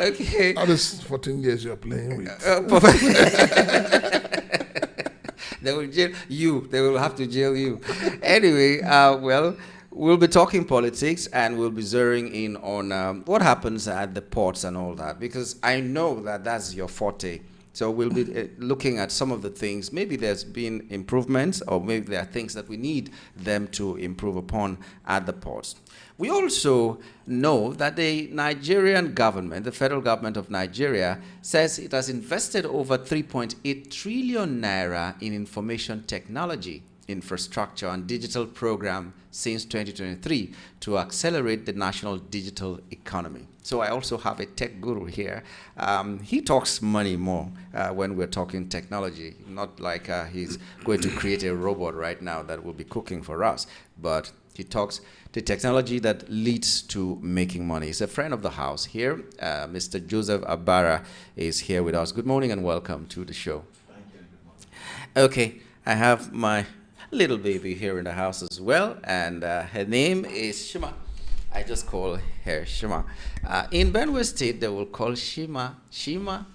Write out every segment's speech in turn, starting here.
Okay. All these 14 years you're playing with. They will jail you. They will have to jail you. Anyway, well, we'll be talking politics and we'll be zeroing in on what happens at the ports and all that, because I know that that's your forte. So we'll be looking at some of the things. Maybe there's been improvements, or maybe there are things that we need them to improve upon at the ports. We also know that the Nigerian government, the federal government of Nigeria, says it has invested over 3.8 trillion naira in information technology, infrastructure, and digital program since 2023 to accelerate the national digital economy. So I also have a tech guru here. He talks money more when we're talking technology, not like he's going to create a robot right now that will be cooking for us, but he talks the technology that leads to making money. He's a friend of the house here. Mr. Joseph Abara is here with us. Good morning and welcome to the show. Thank you. Good morning. Okay, I have my little baby here in the house as well, and her name is Shima. I just call her Shima. In Benue State, they will call Shima. Shima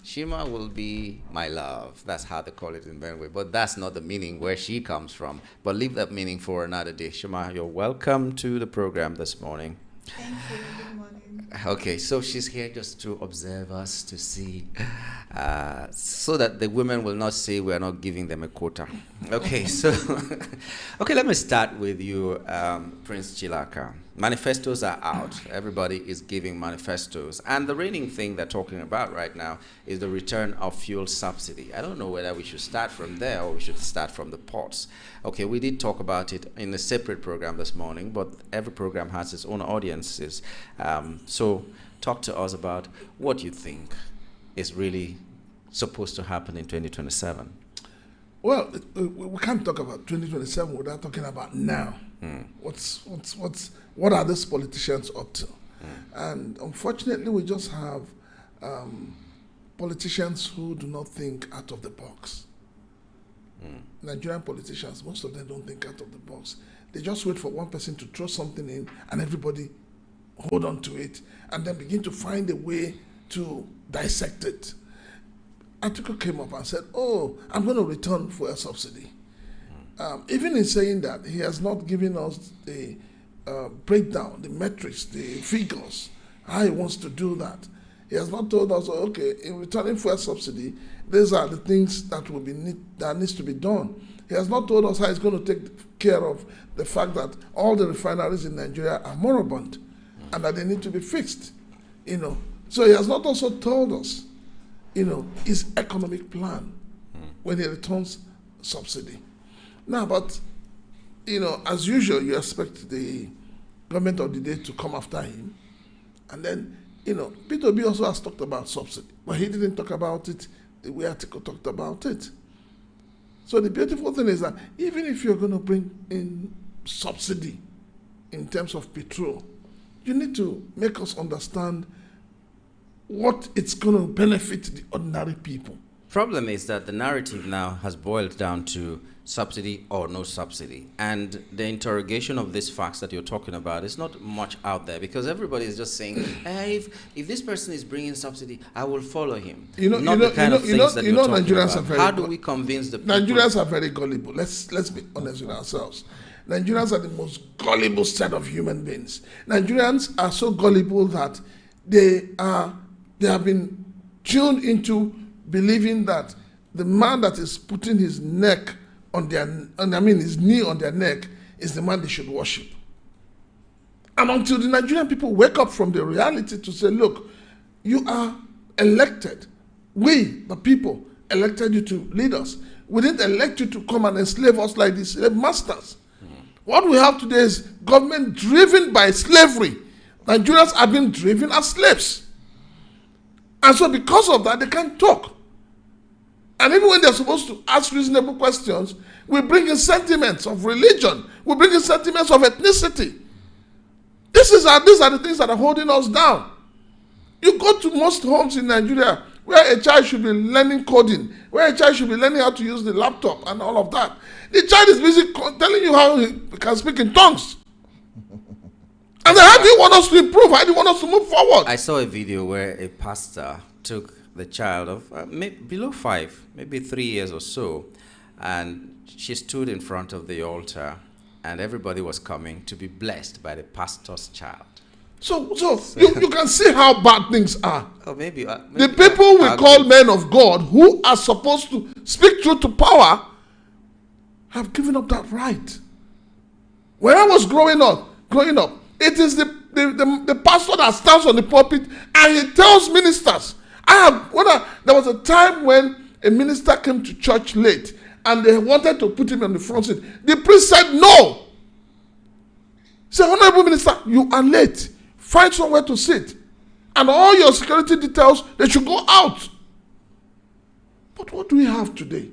will be my love. That's how they call it in Benue. But that's not the meaning where she comes from. But leave that meaning for another day. Shima, you're welcome to the program this morning. Thank you. Good morning. Okay, so she's here just to observe us, to see, so that the women will not say we're not giving them a quota. Okay, so, okay, let me start with you, Prince Chilaka. Manifestos are out. Everybody is giving manifestos. And the reigning thing they're talking about right now is the return of fuel subsidy. I don't know whether we should start from there or we should start from the ports. Okay, we did talk about it in a separate program this morning, but every program has its own audiences. So talk to us about what you think is really supposed to happen in 2027. Well, we can't talk about 2027 without talking about now. What are these politicians up to? And unfortunately, we just have politicians who do not think out of the box. Nigerian politicians, most of them don't think out of the box. They just wait for one person to throw something in and everybody hold on to it and then begin to find a way to dissect it. Atiku came up and said, oh, I'm going to return fuel subsidy. Even in saying that, he has not given us the breakdown, the metrics, the figures, how he wants to do that. He has not told us, okay, in returning fuel subsidy, these are the things that will be that needs to be done. He has not told us how he's going to take care of the fact that all the refineries in Nigeria are moribund and that they need to be fixed. So he has not also told us, his economic plan when he returns subsidy. Now, but, as usual, you expect the government of the day to come after him. And then, P2B also has talked about subsidy, but he didn't talk about it the way Atiku talked about it. So the beautiful thing is that even if you're going to bring in subsidy in terms of petrol, you need to make us understand what it's going to benefit the ordinary people. Problem is that the narrative now has boiled down to subsidy or no subsidy. And the interrogation of these facts that you're talking about is not much out there because everybody is just saying, hey, if this person is bringing subsidy, I will follow him. Nigerians are very How do we convince the people? Nigerians are very gullible. Let's be honest with ourselves. Nigerians are the most gullible set of human beings. Nigerians are so gullible that they have been tuned into believing that the man that is putting his neck on his knee on their neck is the man they should worship. And until the Nigerian people wake up from the reality to say, look, you are elected. We, the people, elected you to lead us. We didn't elect you to come and enslave us like the slave masters. What we have today is government driven by slavery. Nigerians are being driven as slaves. And so because of that, they can't talk. And even when they're supposed to ask reasonable questions, we bring in sentiments of religion. We bring in sentiments of ethnicity. These are the things that are holding us down. You go to most homes in Nigeria where a child should be learning coding, where a child should be learning how to use the laptop and all of that. The child is busy telling you how he can speak in tongues. And then how do you want us to improve? How do you want us to move forward? I saw a video where a pastor took the child of below 5, maybe 3 years or so, and she stood in front of the altar, and everybody was coming to be blessed by the pastor's child. So you can see how bad things are. Oh, maybe The people we call men of God, who are supposed to speak truth to power, have given up that right. When I was growing up, it is the pastor that stands on the pulpit and he tells ministers. There was a time when a minister came to church late and they wanted to put him on the front seat. The priest said no. He said, Honorable Minister, you are late. Find somewhere to sit. And all your security details, they should go out. But what do we have today?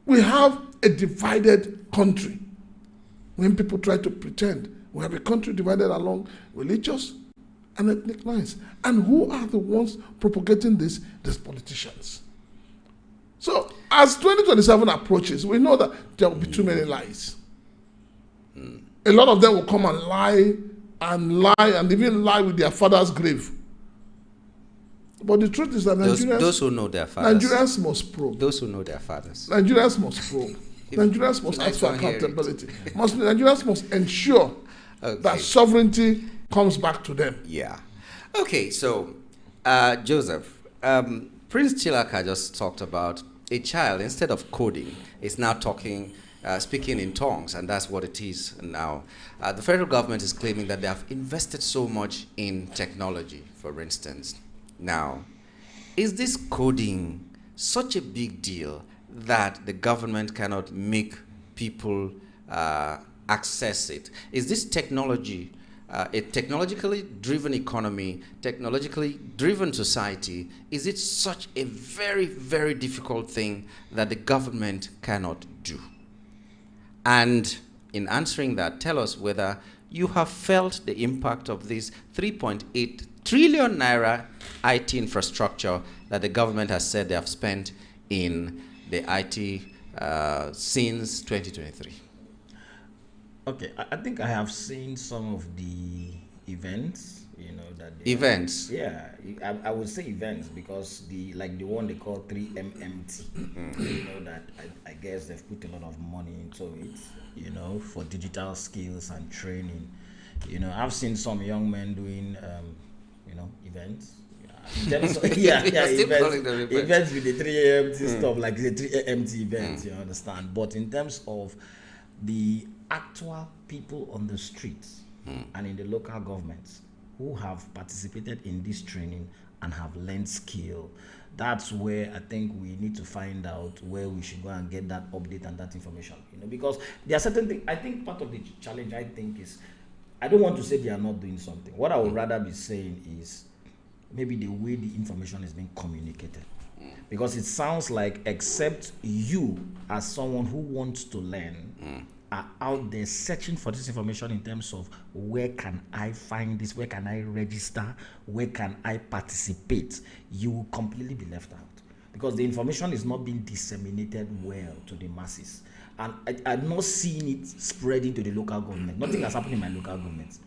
We have a divided country. When people try to pretend, we have a country divided along religious and ethnic lines. And who are the ones propagating this? These politicians. So as 2027 approaches, we know that there will be too many lies. A lot of them will come and lie and even lie with their father's grave. But the truth is that those who know their fathers. Nigerians must probe. Those who know their fathers. Nigerians must probe. Nigerians must ask for accountability. Nigerians must ensure that sovereignty comes back to them. Yeah. Okay, so Joseph, Prince Chilaka just talked about a child, instead of coding, is now speaking in tongues, and that's what it is now. The federal government is claiming that they have invested so much in technology, for instance. Now, is this coding such a big deal that the government cannot make people access it? Is this technology a technologically driven economy, technologically driven society? Is it such a very, very difficult thing that the government cannot do? And in answering that, tell us whether you have felt the impact of this 3.8 trillion naira IT infrastructure that the government has said they have spent in the IT since 2023. Okay, I think I have seen some of the events, that events. Yeah, I would say events because the one they call 3MMT, that I guess they've put a lot of money into it, for digital skills and training. I've seen some young men doing, events. Events with the 3MT stuff, like the 3MT events, you understand. But in terms of the actual people on the streets and in the local governments who have participated in this training and have learned skill, that's where I think we need to find out where we should go and get that update and that information. Because there are certain things. I think part of the challenge, I think, is I don't want to say they are not doing something. What I would rather be saying is maybe the way the information is being communicated. Because it sounds like except you as someone who wants to learn are out there searching for this information in terms of where can I find this, where can I register, where can I participate, you will completely be left out. Because the information is not being disseminated well to the masses. And I'm not seeing it spreading to the local government. Nothing has happened in my local government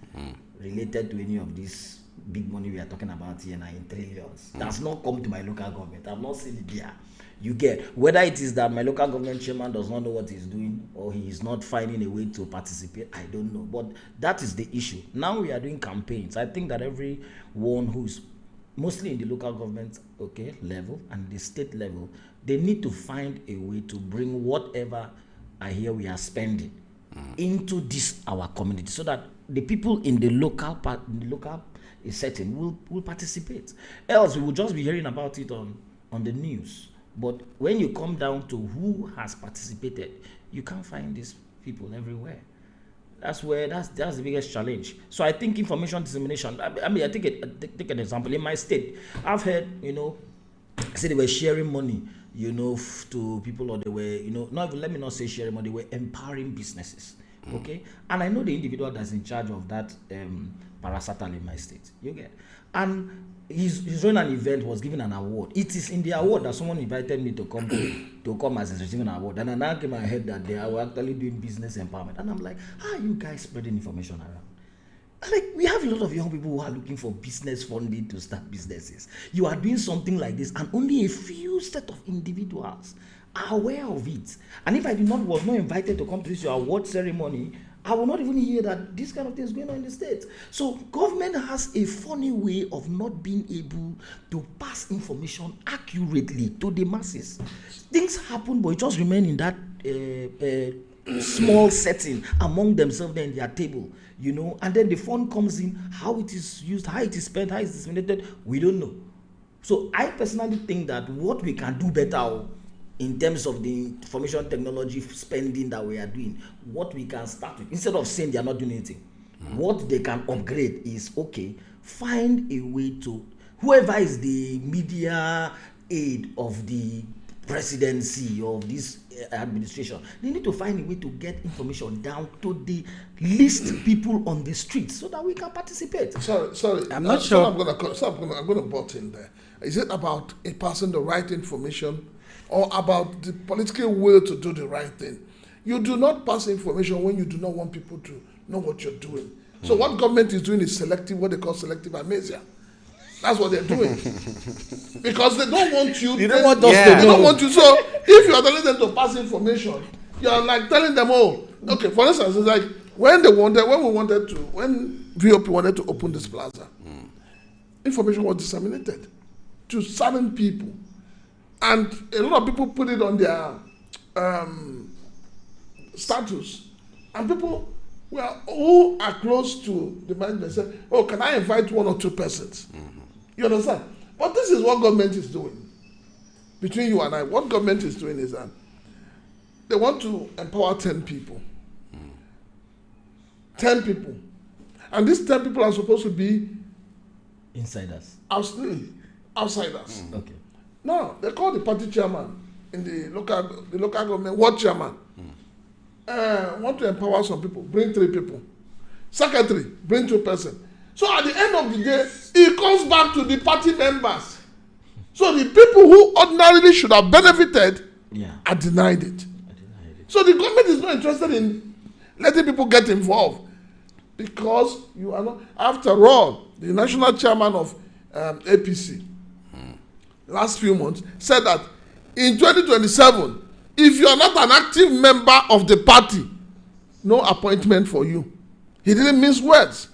related to any of this big money we are talking about here now in trillions. That's not come to my local government. I've not seen it there. You get whether it is that my local government chairman does not know what he's doing or he is not finding a way to participate, I don't know. But that is the issue. Now we are doing campaigns. I think that everyone who's mostly in the local government level and the state level, they need to find a way to bring whatever I hear we are spending into this our community, so that the people in the local setting will participate. Else we will just be hearing about it on the news. But when you come down to who has participated, you can't find these people everywhere. That's the biggest challenge. So I think information dissemination. I mean, take an example. In my state, I've heard, say they were sharing money, to people, or they were, not even, let me not say sharing money, they were empowering businesses Okay, and I know the individual that's in charge of that parastatal in my state. You get, and he's running an event, was given an award. It is in the award that someone invited me to come to come as a receiving an award, and I now came ahead that they were actually doing business empowerment, and I'm like, how are you guys spreading information around? Like, we have a lot of young people who are looking for business funding to start businesses. You are doing something like this, and only a few set of individuals are aware of it. And if I was not invited to come to this your award ceremony, I will not even hear that this kind of thing is going on in the state. So government has a funny way of not being able to pass information accurately to the masses. Things happen, but it just remain in that small setting among themselves there in their table, you know, and then the fund comes in, how it is used, how it is spent, how it is disseminated, we don't know. So I personally think that what we can do better in terms of the information technology spending that we are doing, what we can start with, instead of saying they are not doing anything, what they can upgrade is, okay, find a way to, whoever is the media aid of the presidency of this administration, they need to find a way to get information down to the least people on the street so that we can participate. Sorry. I'm not sure. I'm going to butt in there. Is it about a person the right information or about the political will to do the right thing? You do not pass information when you do not want people to know what you're doing. So what government is doing is selective, what they call selective amnesia. That's what they're doing. Because they don't want you. They don't want us to They know. don't want you. So if you are telling them to pass information, you are like telling them, oh, okay, for instance, it's like when VOP wanted to open this plaza, information was disseminated to certain people. And a lot of people put it on their status. And people who are close to the management said, oh, can I invite one or two persons? You understand? But this is what government is doing. Between you and I, what government is doing is that they want to empower 10 people. 10 people. And these 10 people are supposed to be Insiders. Outsiders. Okay. No, they call the party chairman in the local government, ward chairman. Want to empower some people, bring 3 people. Secretary, bring 2 persons. So at the end of the day, it comes back to the party members. So the people who ordinarily should have benefited are denied it. So the government is not interested in letting people get involved because you are not. After all, the national chairman of APC last few months said that in 2027, if you are not an active member of the party, no appointment for you. He didn't mince words.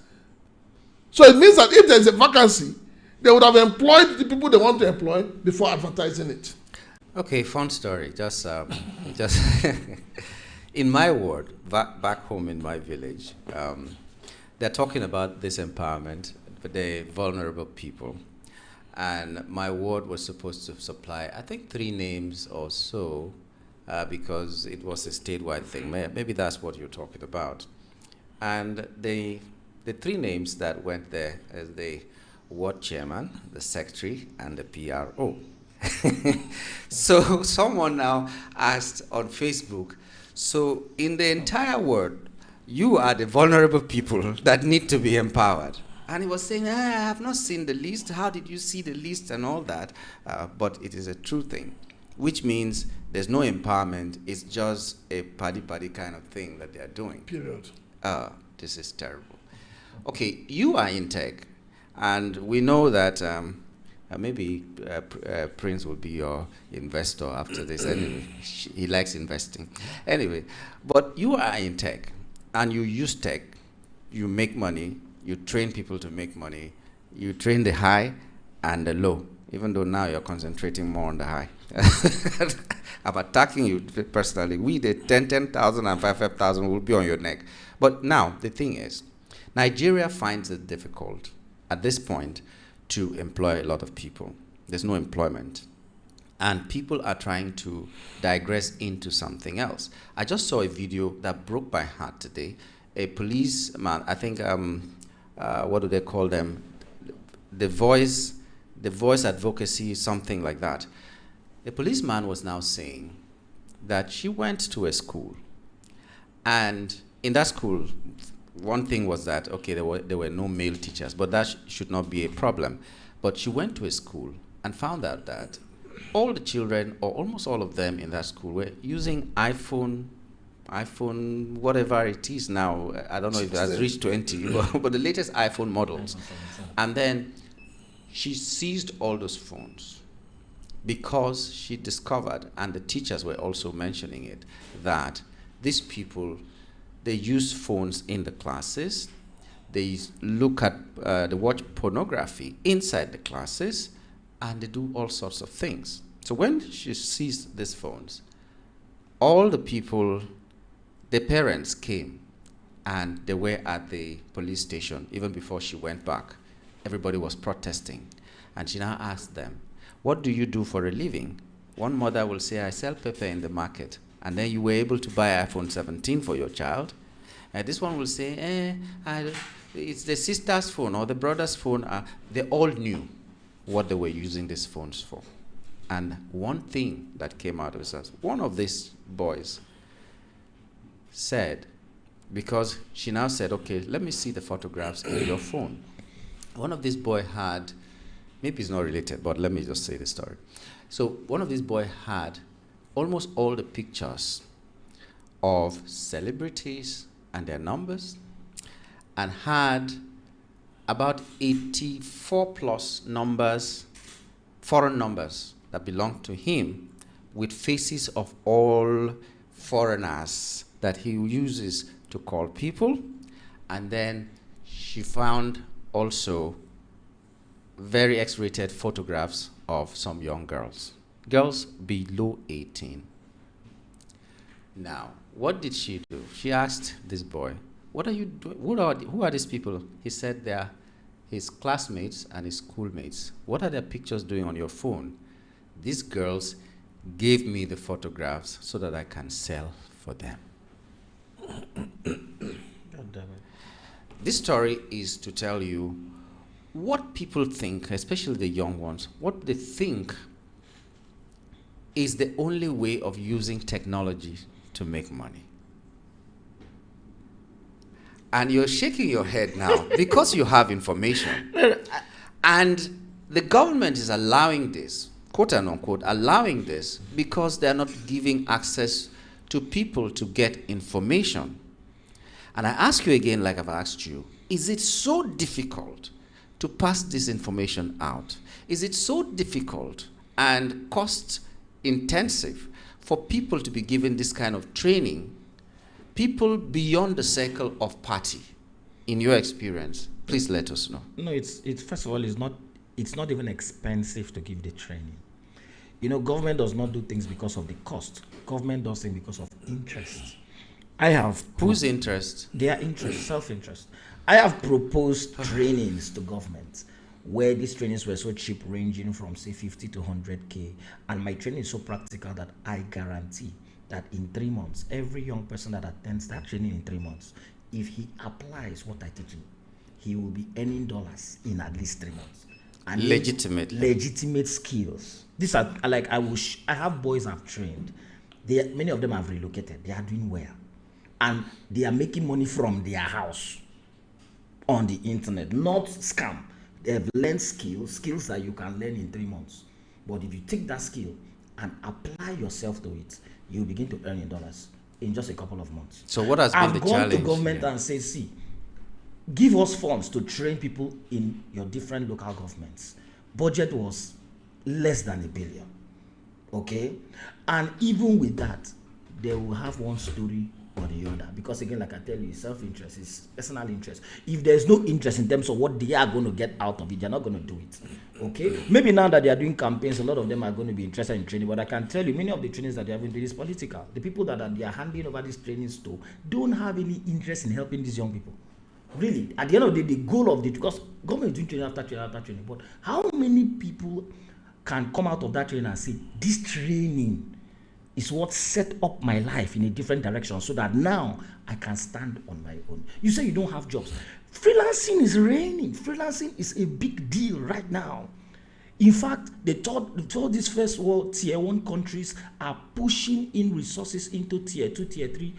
So it means that if there is a vacancy, they would have employed the people they want to employ before advertising it. Okay, fun story. Just in my ward, back home in my village, they're talking about this empowerment for the vulnerable people. And my ward was supposed to supply, I think, 3 names or so, because it was a statewide thing. Maybe that's what you're talking about. And the 3 names that went there as the ward chairman, the secretary, and the PRO. So someone now asked on Facebook, so in the entire ward, you are the vulnerable people that need to be empowered. And he was saying, I have not seen the list. How did you see the list and all that? But it is a true thing, which means there's no empowerment. It's just a party kind of thing that they're doing. Period. This is terrible. Okay, you are in tech, and we know that maybe Prince will be your investor after this. Anyway, he likes investing. Anyway, but you are in tech, and you use tech. You make money. You train people to make money. You train the high and the low, even though now you're concentrating more on the high. I'm attacking you personally. We, the 10,000 and 5,000 will be on your neck. But now, the thing is, Nigeria finds it difficult at this point to employ a lot of people. There's no employment. And people are trying to digress into something else. I just saw a video that broke my heart today. A policeman, I think, what do they call them? The voice advocacy, something like that. The policeman was now saying that she went to a school and in that school, one thing was that, okay, there were no male teachers, but that should not be a problem. But she went to a school and found out that all the children, or almost all of them in that school, were using iPhone, whatever it is now. I don't know if it has reached 20, but the latest iPhone models. And then she seized all those phones because she discovered, and the teachers were also mentioning it, that these people, they use phones in the classes, they look at, they watch pornography inside the classes, and they do all sorts of things. So when she seized these phones, all the people, the parents came, and they were at the police station even before she went back. Everybody was protesting. And she now asked them, what do you do for a living? One mother will say, I sell pepper in the market. And then you were able to buy iPhone 17 for your child. And this one will say, it's the sister's phone or the brother's phone. They all knew what they were using these phones for. And one thing that came out was that one of these boys said, because she now said, okay, let me see the photographs in your phone. One of these boys had, maybe it's not related, but let me just say the story. So one of these boys had almost all the pictures of celebrities and their numbers, and had about 84 plus numbers, foreign numbers that belonged to him, with faces of all foreigners that he uses to call people. And then she found also very X-rated photographs of some young girls below 18. Now, what did she do? She asked this boy, what are you doing? Who are these people? He said they're his classmates and his schoolmates. What are their pictures doing on your phone? These girls gave me the photographs so that I can sell for them. God damn it. This story is to tell you what people think, especially the young ones, what they think is the only way of using technology to make money. And you're shaking your head now because you have information. And the government is allowing this, quote and unquote, allowing this because they're not giving access to people to get information. And I ask you again, like I've asked you, is it so difficult to pass this information out? Is it so difficult and cost intensive for people to be given this kind of training, people beyond the circle of party, in your experience? Please let us know. No, it's first of all, it's not even expensive to give the training. You know, government does not do things because of the cost. Government does things because of interest. I have Whose interest? Their interest, self-interest. I have proposed trainings to government where these trainings were so cheap, ranging from say 50 to 100K, and my training is so practical that I guarantee that in 3 months, every young person that attends that training in 3 months, if he applies what I teach him, he will be earning dollars in at least 3 months. And legitimate skills. These are like I have boys I've trained. Many of them have relocated. They are doing well, and they are making money from their house on the internet, not scam. They have learned skills that you can learn in 3 months. But if you take that skill and apply yourself to it, you begin to earn in dollars in just a couple of months. So what has been the challenge? I've gone to government and said, see, give us funds to train people in your different local governments. Budget was less than $1 billion. Okay? And even with that, they will have one story or the other. Because again, like I tell you, self-interest is personal interest. If there's no interest in terms of what they are going to get out of it, they're not going to do it. Okay? Maybe now that they are doing campaigns, a lot of them are going to be interested in training. But I can tell you, many of the trainings that they have been doing is political. The people that they are handing over these trainings to don't have any interest in helping these young people. Really, at the end of the day, the goal of because government is doing training after training after training, but how many people can come out of that training and say, this training is what set up my life in a different direction so that now I can stand on my own? You say you don't have jobs. Freelancing is reigning. Freelancing is a big deal right now. In fact, they told these first world tier 1 countries are pushing in resources into tier 2, tier 3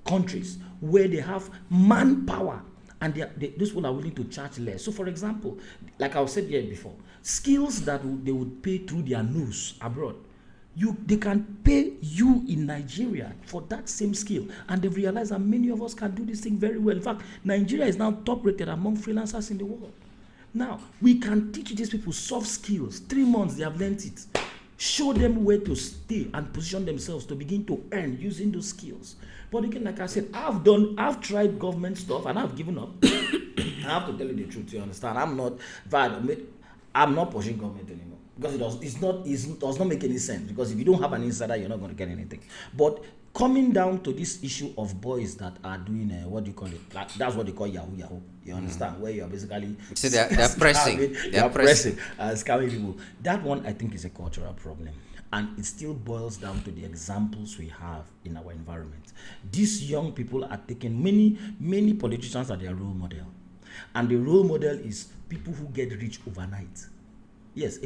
countries where they have manpower and those people are willing to charge less. So, for example, like I said here before, skills that they would pay through their nose abroad, they can pay you in Nigeria for that same skill, and they've realized that many of us can do this thing very well. In fact, Nigeria is now top rated among freelancers in the world. Now, we can teach these people soft skills. 3 months, they have learned it. Show them where to stay and position themselves to begin to earn using those skills. But again, like I said, I've tried government stuff and I've given up. I have to tell you the truth, you understand? I'm not pushing government anymore because it does not make any sense. Because if you don't have an insider, you're not going to get anything. But coming down to this issue of boys that are doing what do you call it? Like, that's what they call Yahoo. You understand? Where you're basically they're pressing. They're pressing scamming people. That one I think is a cultural problem. And it still boils down to the examples we have in our environment. These young people are taking many politicians are their role model. And the role model is people who get rich overnight. Yes,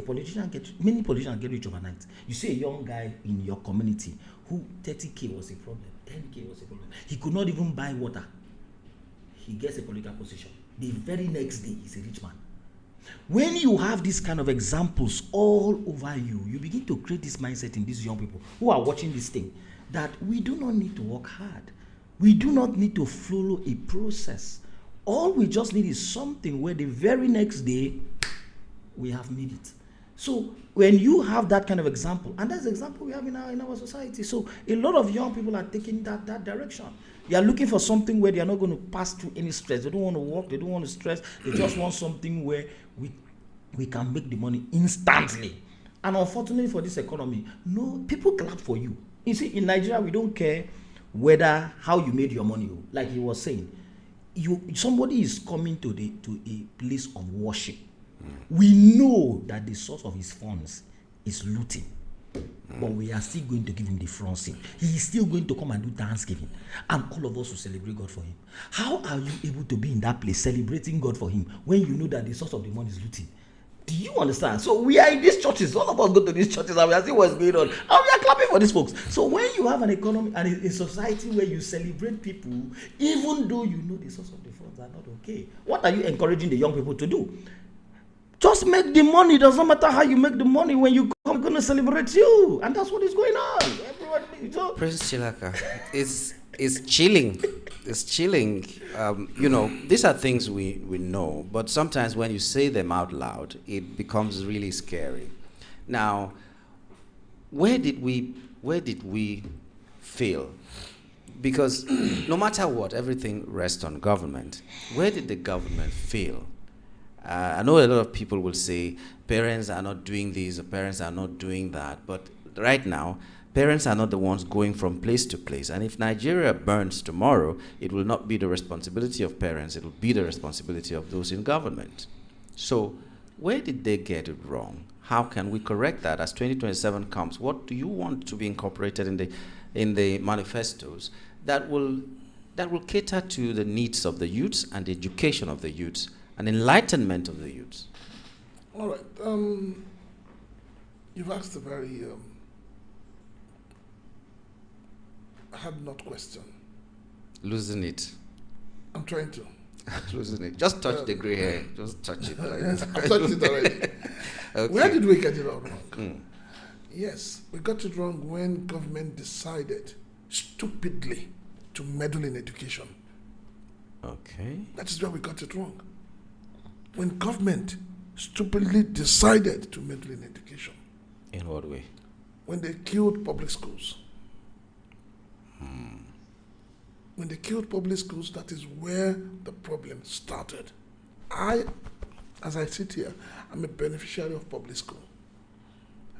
many politicians get rich overnight. You see a young guy in your community who 30K was a problem, 10K was a problem. He could not even buy water. He gets a political position. The very next day, he's a rich man. When you have these kind of examples all over you, you begin to create this mindset in these young people who are watching this thing that we do not need to work hard. We do not need to follow a process. All we just need is something where the very next day we have made it. So when you have that kind of example, and that's the example we have in our society, so a lot of young people are taking that direction. They are looking for something where they are not going to pass through any stress. They don't want to work. They don't want to stress. They just want something where we can make the money instantly. And unfortunately for this economy, no, people clap for you. You see, in Nigeria, we don't care how you made your money. Like he was saying, somebody is coming to a place of worship. We know that the source of his funds is looting. But we are still going to give him the front seat. He is still going to come and do Thanksgiving. And all of us will celebrate God for him. How are you able to be in that place celebrating God for him when you know that the source of the money is looting? Do you understand? So we are in these churches. All of us go to these churches and we are seeing what's going on. And we are clapping for these folks. So when you have an economy and a society where you celebrate people, even though you know the source of the funds are not okay, what are you encouraging the young people to do? Just make the money. It doesn't matter how you make the money. When you come, we're going to celebrate you. And that's what is going on. Everyone, Prince Chilaka, it's chilling. It's chilling. These are things we know. But sometimes when you say them out loud, it becomes really scary. Now, where did we fail? Because no matter what, everything rests on government. Where did the government fail? I know a lot of people will say parents are not doing this or parents are not doing that, but right now, parents are not the ones going from place to place. And if Nigeria burns tomorrow, it will not be the responsibility of parents, it will be the responsibility of those in government. So where did they get it wrong? How can we correct that as 2027 comes? What do you want to be incorporated in the manifestos that will cater to the needs of the youths and the education of the youths? An enlightenment of the youths. All right. You've asked a very hard-not question. Losing it. I'm trying to. Losing it. Just touch the gray hair. Just touch it. I've touched it already. Okay. Where did we get it all wrong? Yes, we got it wrong when government decided stupidly to meddle in education. Okay. That is where we got it wrong. When government stupidly decided to meddle in education. In what way? When they killed public schools. When they killed public schools, that is where the problem started. As I sit here, I'm a beneficiary of public school.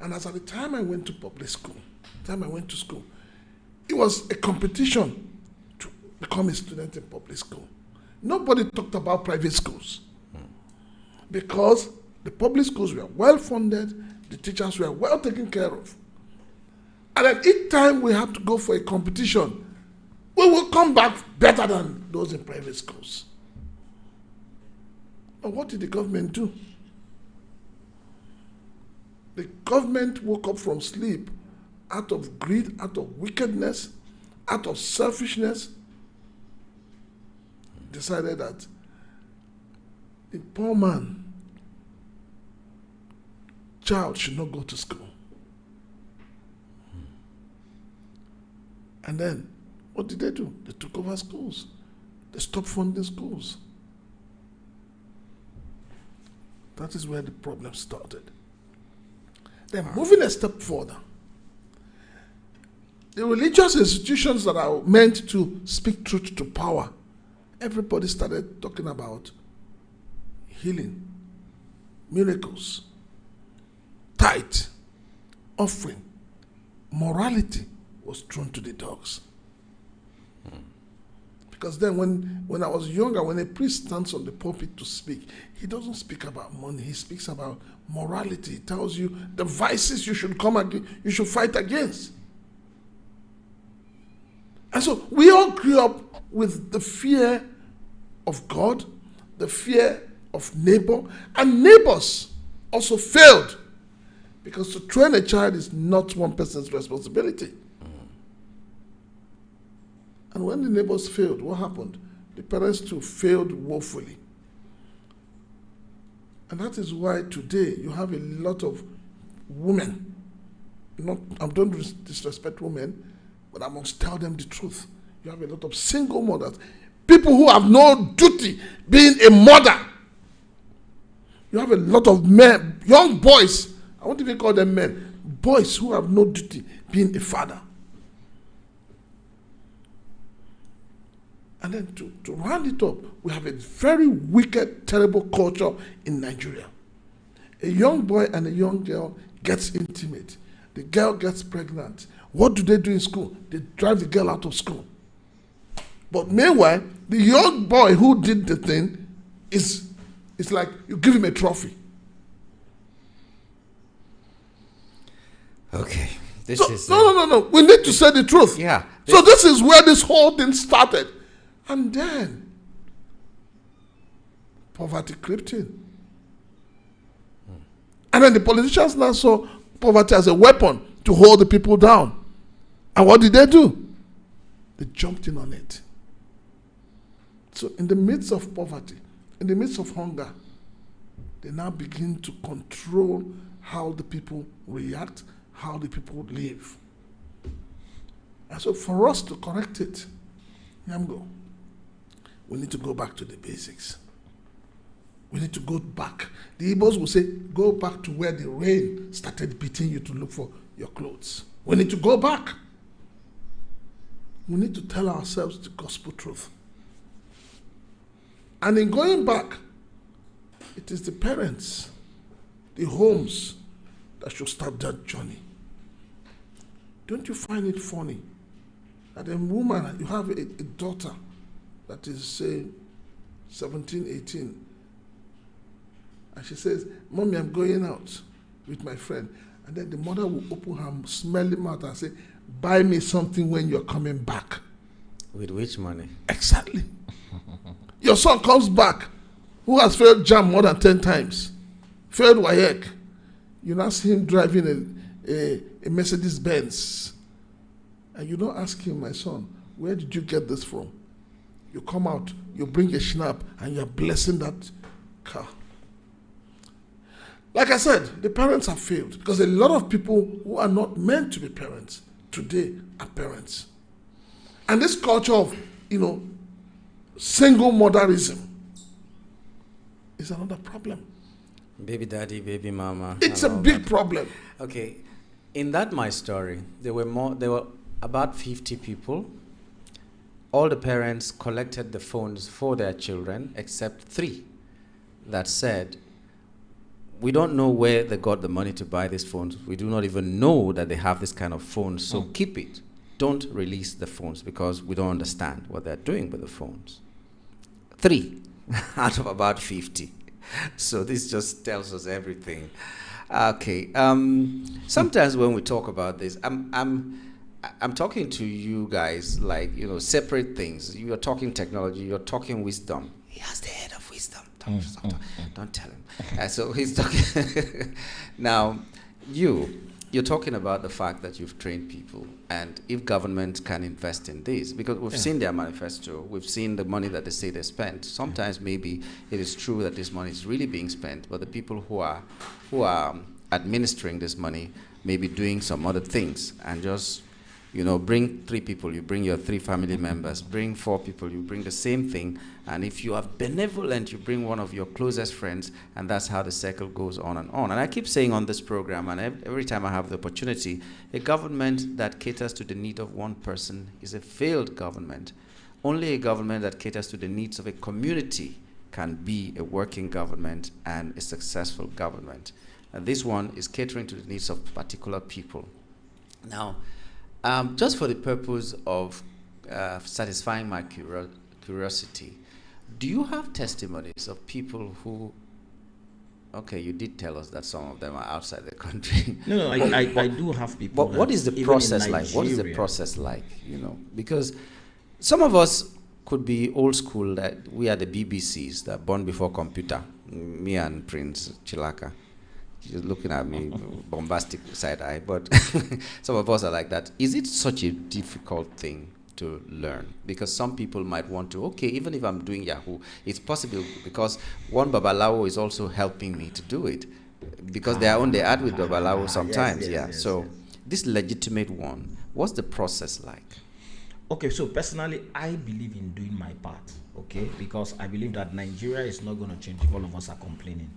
And as at the time I went to public school, it was a competition to become a student in public school. Nobody talked about private schools. Because the public schools were well funded, the teachers were well taken care of. And at each time we had to go for a competition, we will come back better than those in private schools. But what did the government do? The government woke up from sleep out of greed, out of wickedness, out of selfishness, decided that the poor man child should not go to school. And then, what did they do? They took over schools. They stopped funding schools. That is where the problem started. Then, moving a step further, the religious institutions that are meant to speak truth to power, everybody started talking about healing, miracles, tithe, offering, morality was thrown to the dogs. Because then when I was younger, when a priest stands on the pulpit to speak, he doesn't speak about money, he speaks about morality. He tells you the vices you should you should fight against. And so we all grew up with the fear of God, the fear of neighbor, and neighbors also failed. Because to train a child is not one person's responsibility. And when the neighbors failed, what happened? The parents too failed woefully. And that is why today you have a lot of women. I don't disrespect women, but I must tell them the truth. You have a lot of single mothers, people who have no duty being a mother. You have a lot of men, young boys, I won't even call them men, boys who have no duty being a father. And then to round it up, we have a very wicked, terrible culture in Nigeria. A young boy and a young girl gets intimate. The girl gets pregnant. What do they do in school? They drive the girl out of school. But meanwhile, the young boy who did the thing is like you give him a trophy. Okay. No. We need to say the truth. Yeah. So this is where this whole thing started. And then, poverty crept in. And then the politicians now saw poverty as a weapon to hold the people down. And what did they do? They jumped in on it. So in the midst of poverty, in the midst of hunger, they now begin to control how the people react, how the people live. And so for us to correct it, we need to go back to the basics. We need to go back. The Igbos will say, go back to where the rain started beating you to look for your clothes. We need to go back. We need to tell ourselves the gospel truth. And in going back, it is the parents, the homes, that should start that journey. Don't you find it funny that a woman, you have a daughter that is, say, 17, 18, and she says, Mommy, I'm going out with my friend. And then the mother will open her smelly mouth and say, buy me something when you're coming back. With which money? Exactly. Your son comes back, who has failed JAM more than 10 times, failed WAEC. You now see him driving a Mercedes Benz. And you don't ask him, my son, where did you get this from? You come out, you bring a schnapp, and you're blessing that car. Like I said, the parents have failed because a lot of people who are not meant to be parents today are parents. And this culture of, single motherism is another problem. Baby daddy, baby mama. It's a big problem. Okay. In that my story, there were about 50 people. All the parents collected the phones for their children except 3 that said, we don't know where they got the money to buy these phones. We do not even know that they have this kind of phones, so keep it. Don't release the phones because we don't understand what they're doing with the phones. 3 out of about 50. So this just tells us everything. Okay. Sometimes when we talk about this, I'm talking to you guys like, separate things. You are talking technology, you're talking wisdom. He has the head of wisdom. Don't tell him. So he's talking. Now, you're talking about the fact that you've trained people, and if government can invest in this, because we've seen their manifesto, we've seen the money that they say they spent. Sometimes maybe it is true that this money is really being spent, but the people who are administering this money may be doing some other things, and just, you know, bring 3 people, you bring your 3 family members, bring 4 people, you bring the same thing, and if you are benevolent, you bring one of your closest friends, and that's how the circle goes on and on. And I keep saying on this program, and every time I have the opportunity, a government that caters to the need of one person is a failed government. Only a government that caters to the needs of a community can be a working government and a successful government. And this one is catering to the needs of particular people. Now, just for the purpose of satisfying my curiosity, do you have testimonies of people who, okay, you did tell us that some of them are outside the country. No, I do have people. But what is the process like? What is the process like, you know? Because some of us could be old school, that we are the BBCs that born before computer, me and Prince Chilaka. She's looking at me, bombastic side eye, but some of us are like that. Is it such a difficult thing to learn? Because some people might want to, okay, even if I'm doing Yahoo, it's possible because one Babalawo is also helping me to do it. Because they are on the ad with Babalawo sometimes, yes. So this legitimate one, what's the process like? Okay, so personally, I believe in doing my part, okay? Because I believe that Nigeria is not going to change if all of us are complaining.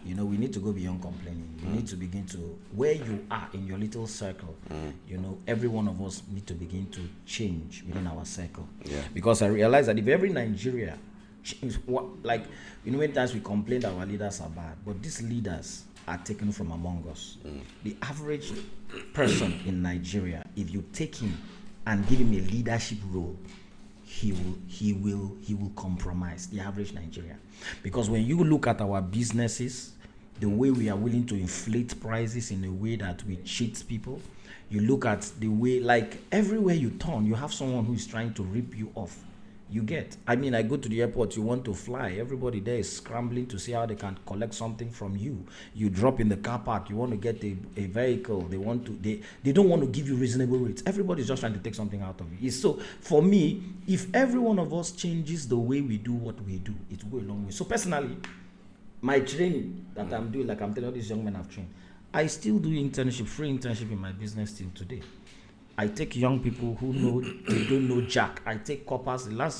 You know, we need to go beyond complaining. You need to begin to, where you are in your little circle, you know, every one of us need to begin to change within our circle. Yeah. Because I realize that if every Nigeria, like, you know, many times we complain that our leaders are bad, but these leaders are taken from among us. The average person in Nigeria, if you take him and give him a leadership role, he will compromise the average Nigerian. Because when you look at our businesses, the way we are willing to inflate prices in a way that we cheat people, you look at the way, like everywhere you turn, you have someone who is trying to rip you off. You get, I mean, I go to the airport, you want to fly, everybody there is scrambling to see how they can collect something from you. You drop in the car park, you want to get a vehicle, they don't want to give you reasonable rates. Everybody's just trying to take something out of you. So for me, if every one of us changes the way we do what we do, it will go a long way. So personally, my training that I'm doing, like I'm telling all these young men I've trained, I still do internship, free internship in my business till today. I take young people who know they don't know jack. I take coppers. The last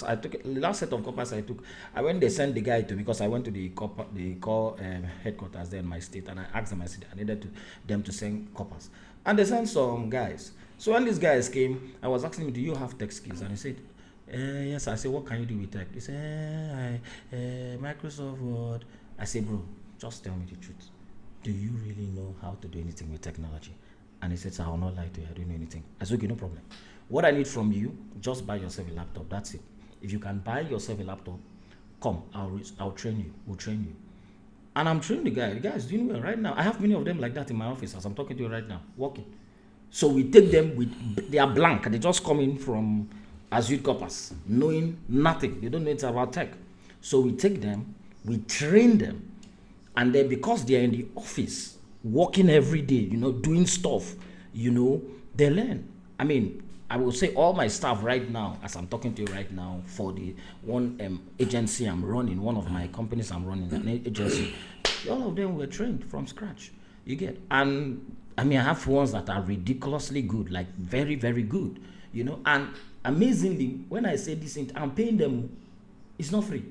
set of coppers I took, they sent the guy to, because I went to the call headquarters there in my state, and I asked them, I said I needed them to send coppers, and they sent some guys. So when these guys came, I was asking him, do you have tech skills? And he said, yes. I said, what can you do with tech? He said, Microsoft Word. I said, bro, just tell me the truth. Do you really know how to do anything with technology? And he said, I will not lie to you, I don't know anything. I said, okay, no problem. What I need from you, just buy yourself a laptop, that's it. If you can buy yourself a laptop, come, I'll train you, we'll train you. And I'm training the guy is doing well right now. I have many of them like that in my office as I'm talking to you right now, working. So we take them, they are blank, they just come in from Azure Corpus, knowing nothing, they don't know anything about tech. So we take them, we train them, and then because they are in the office, working every day, you know, doing stuff, you know, they learn. I mean, I will say all my staff right now, as I'm talking to you right now, for the one agency I'm running, one of my companies I'm running, an agency, all of them were trained from scratch. You get, and I mean, I have ones that are ridiculously good, like very, very good, you know, and amazingly, when I say this, I'm paying them, it's not free.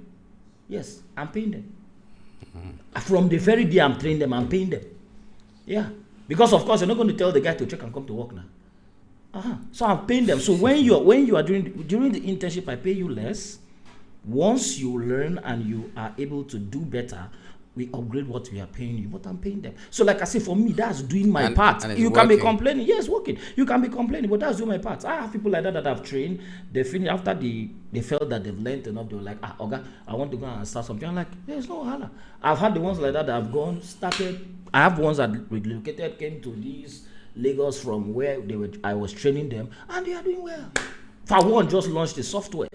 Yes, I'm paying them. From the very day I'm training them, I'm paying them. Yeah, because of course you're not going to tell the guy to check and come to work now. So I'm paying them. So when you are during the internship, I pay you less. Once you learn and you are able to do better, we upgrade what we are paying you, but I'm paying them. So like I say, for me, that's doing my part. And you can be complaining. Yes, working. You can be complaining, but that's doing my part. I have people like that I've trained. They finish after they felt that they've learned enough. They were like, Oga, I want to go and start something. I'm like, there's no holla. I've had the ones like that have gone, started. I have ones that relocated, came to these Lagos from where I was training them, and they are doing well. For one, just launched a software.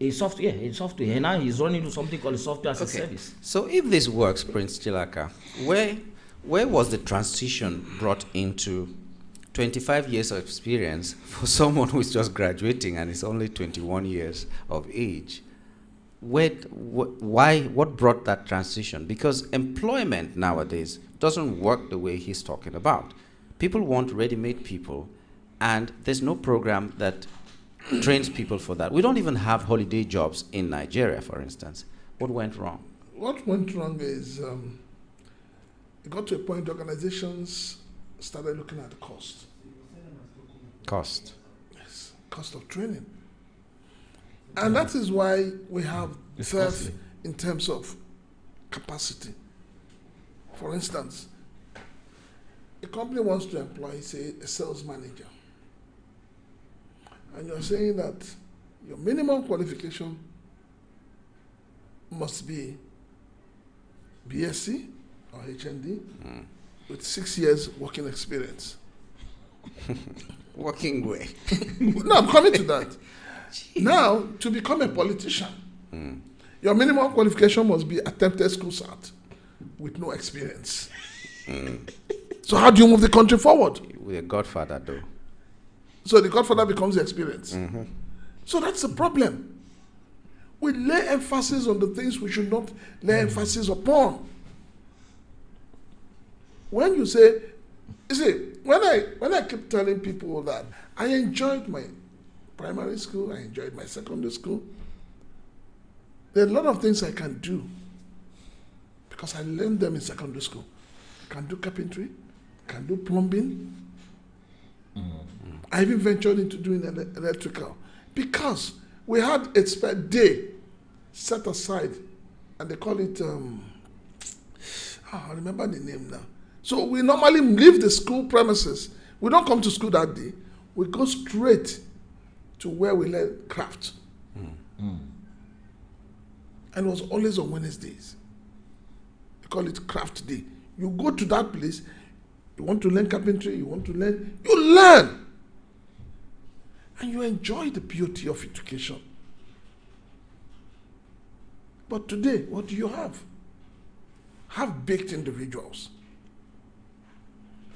A software, and now he's running into something called a software as a service. So if this works, Prince Chilaka, where where was the transition brought into 25 years of experience for someone who is just graduating and is only 21 years of age? What brought that transition? Because employment nowadays doesn't work the way he's talking about. People want ready-made people, and there's no program that trains people for that. We don't even have holiday jobs in Nigeria, for instance. What went wrong? What went wrong is it got to a point organizations started looking at the cost. Cost. Yes, cost of training. And that is why we have theft in terms of capacity. For instance, a company wants to employ, say, a sales manager. And you're saying that your minimum qualification must be BSc or HND with 6 years working experience. Working way. No, I'm coming to that. Now, to become a politician, your minimum qualification must be attempted school cert with no experience. So how do you move the country forward? With a godfather, though. So the godfather becomes the experience. So that's the problem. We lay emphasis on the things we should not lay emphasis upon. When you say, you see, when I keep telling people that I enjoyed my primary school, I enjoyed my secondary school, there are a lot of things I can do because I learned them in secondary school. I can do carpentry, I can do plumbing. I even ventured into doing electrical because we had a spare day set aside, and they call it, I remember the name now. So we normally leave the school premises. We don't come to school that day. We go straight to where we learn craft. And it was always on Wednesdays. They call it craft day. You go to that place, you want to learn carpentry, you learn. And you enjoy the beauty of education. But today, what do you have? Half-baked individuals.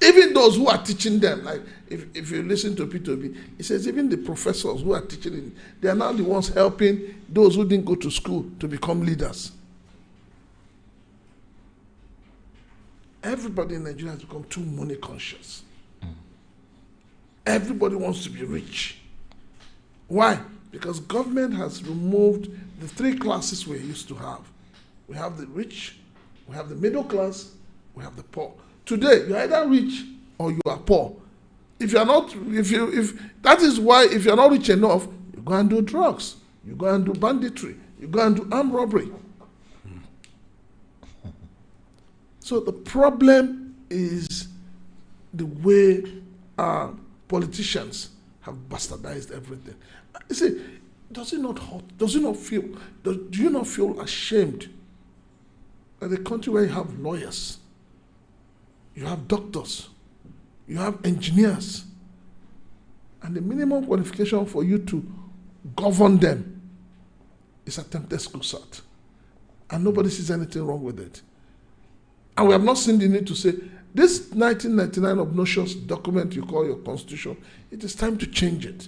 Even those who are teaching them, like if you listen to P2B, he says even the professors who are teaching it, they are now the ones helping those who didn't go to school to become leaders. Everybody in Nigeria has become too money conscious. Everybody wants to be rich. Why? Because government has removed the three classes we used to have. We have the rich, we have the middle class, we have the poor. Today, you're either rich or you are poor. If you're not, that is why if you're not rich enough, you go and do drugs, you go and do banditry, you go and do armed robbery. So the problem is the way our politicians have bastardized everything. You see, does it not hurt? Does it not feel? Do you not feel ashamed that a country where you have lawyers, you have doctors, you have engineers, and the minimum qualification for you to govern them is attempted school cert, and nobody sees anything wrong with it? And we have not seen the need to say, this 1999 obnoxious document you call your constitution, it is time to change it.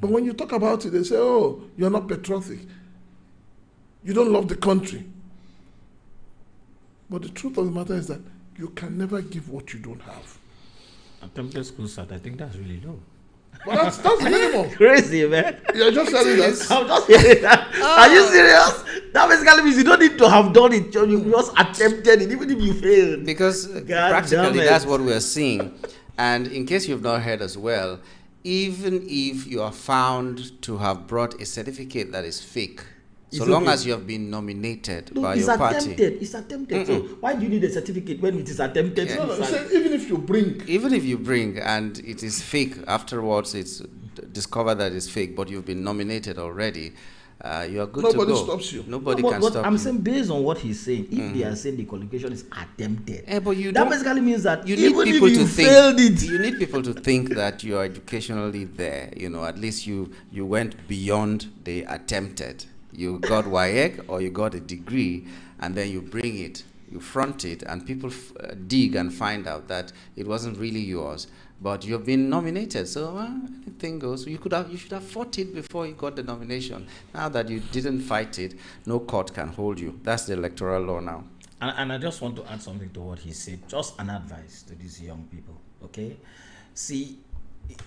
But when you talk about it, they say, oh, you're not patriotic. You don't love the country. But the truth of the matter is that you can never give what you don't have. Attempted school cert, I think that's really low. But that's the minimum. Crazy, man. You're just telling us. I'm just hearing that. Are you serious? That basically means you don't need to have done it. You just attempted it, even if you failed. Because practically that's what we are seeing. And in case you've not heard as well, even if you are found to have brought a certificate that is fake, so long as you have been nominated by your party. It's attempted. So why do you need a certificate when it is attempted? Yeah. No, even if you bring. Even if you bring and it is fake, afterwards it's discovered that it's fake, but you've been nominated already, you are good to go. Nobody stops you. Nobody No, can but stop I'm you. saying based on what he's saying, if they are saying the qualification is attempted, But you that don't, basically means that you need even people if you to think. failed it, You need people to think that you are educationally there. You know, at least you went beyond the attempted. You got WAEC or you got a degree, and then you bring it. you front it, and people dig and find out that it wasn't really yours, but you've been nominated. So anything goes. You should have fought it before you got the nomination. Now that you didn't fight it, no court can hold you. That's the electoral law now. And I just want to add something to what he said. Just an advice to these young people. Okay, see,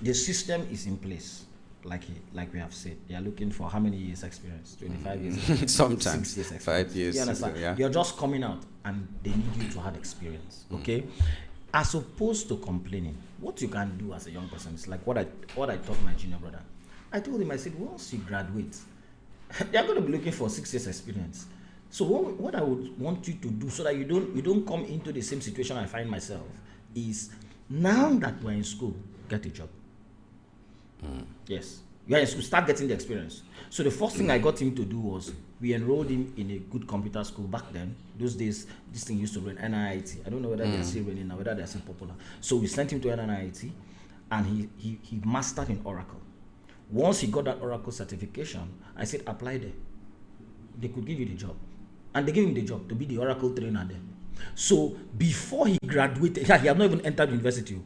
the system is in place. Like we have said, they are looking for how many years experience? 25 years experience? Sometimes 6 years experience. 5 years. You understand? Yeah. You're just coming out and they need you to have experience. Okay? As opposed to complaining, what you can do as a young person is like what I taught my junior brother. I told him, I said, once you graduate, they're going to be looking for 6 years experience. So what I would want you to do so that you don't come into the same situation I find myself is, now that we're in school, get a job. Yes, you are in school, start getting the experience. So the first thing I got him to do was, we enrolled him in a good computer school back then. Those days, this thing used to run NIT. I don't know whether they're still running now, whether they're still popular. So we sent him to NIT, and he mastered in Oracle. Once he got that Oracle certification, I said, apply there. They could give you the job. And they gave him the job to be the Oracle trainer there. So before he graduated, he had not even entered university.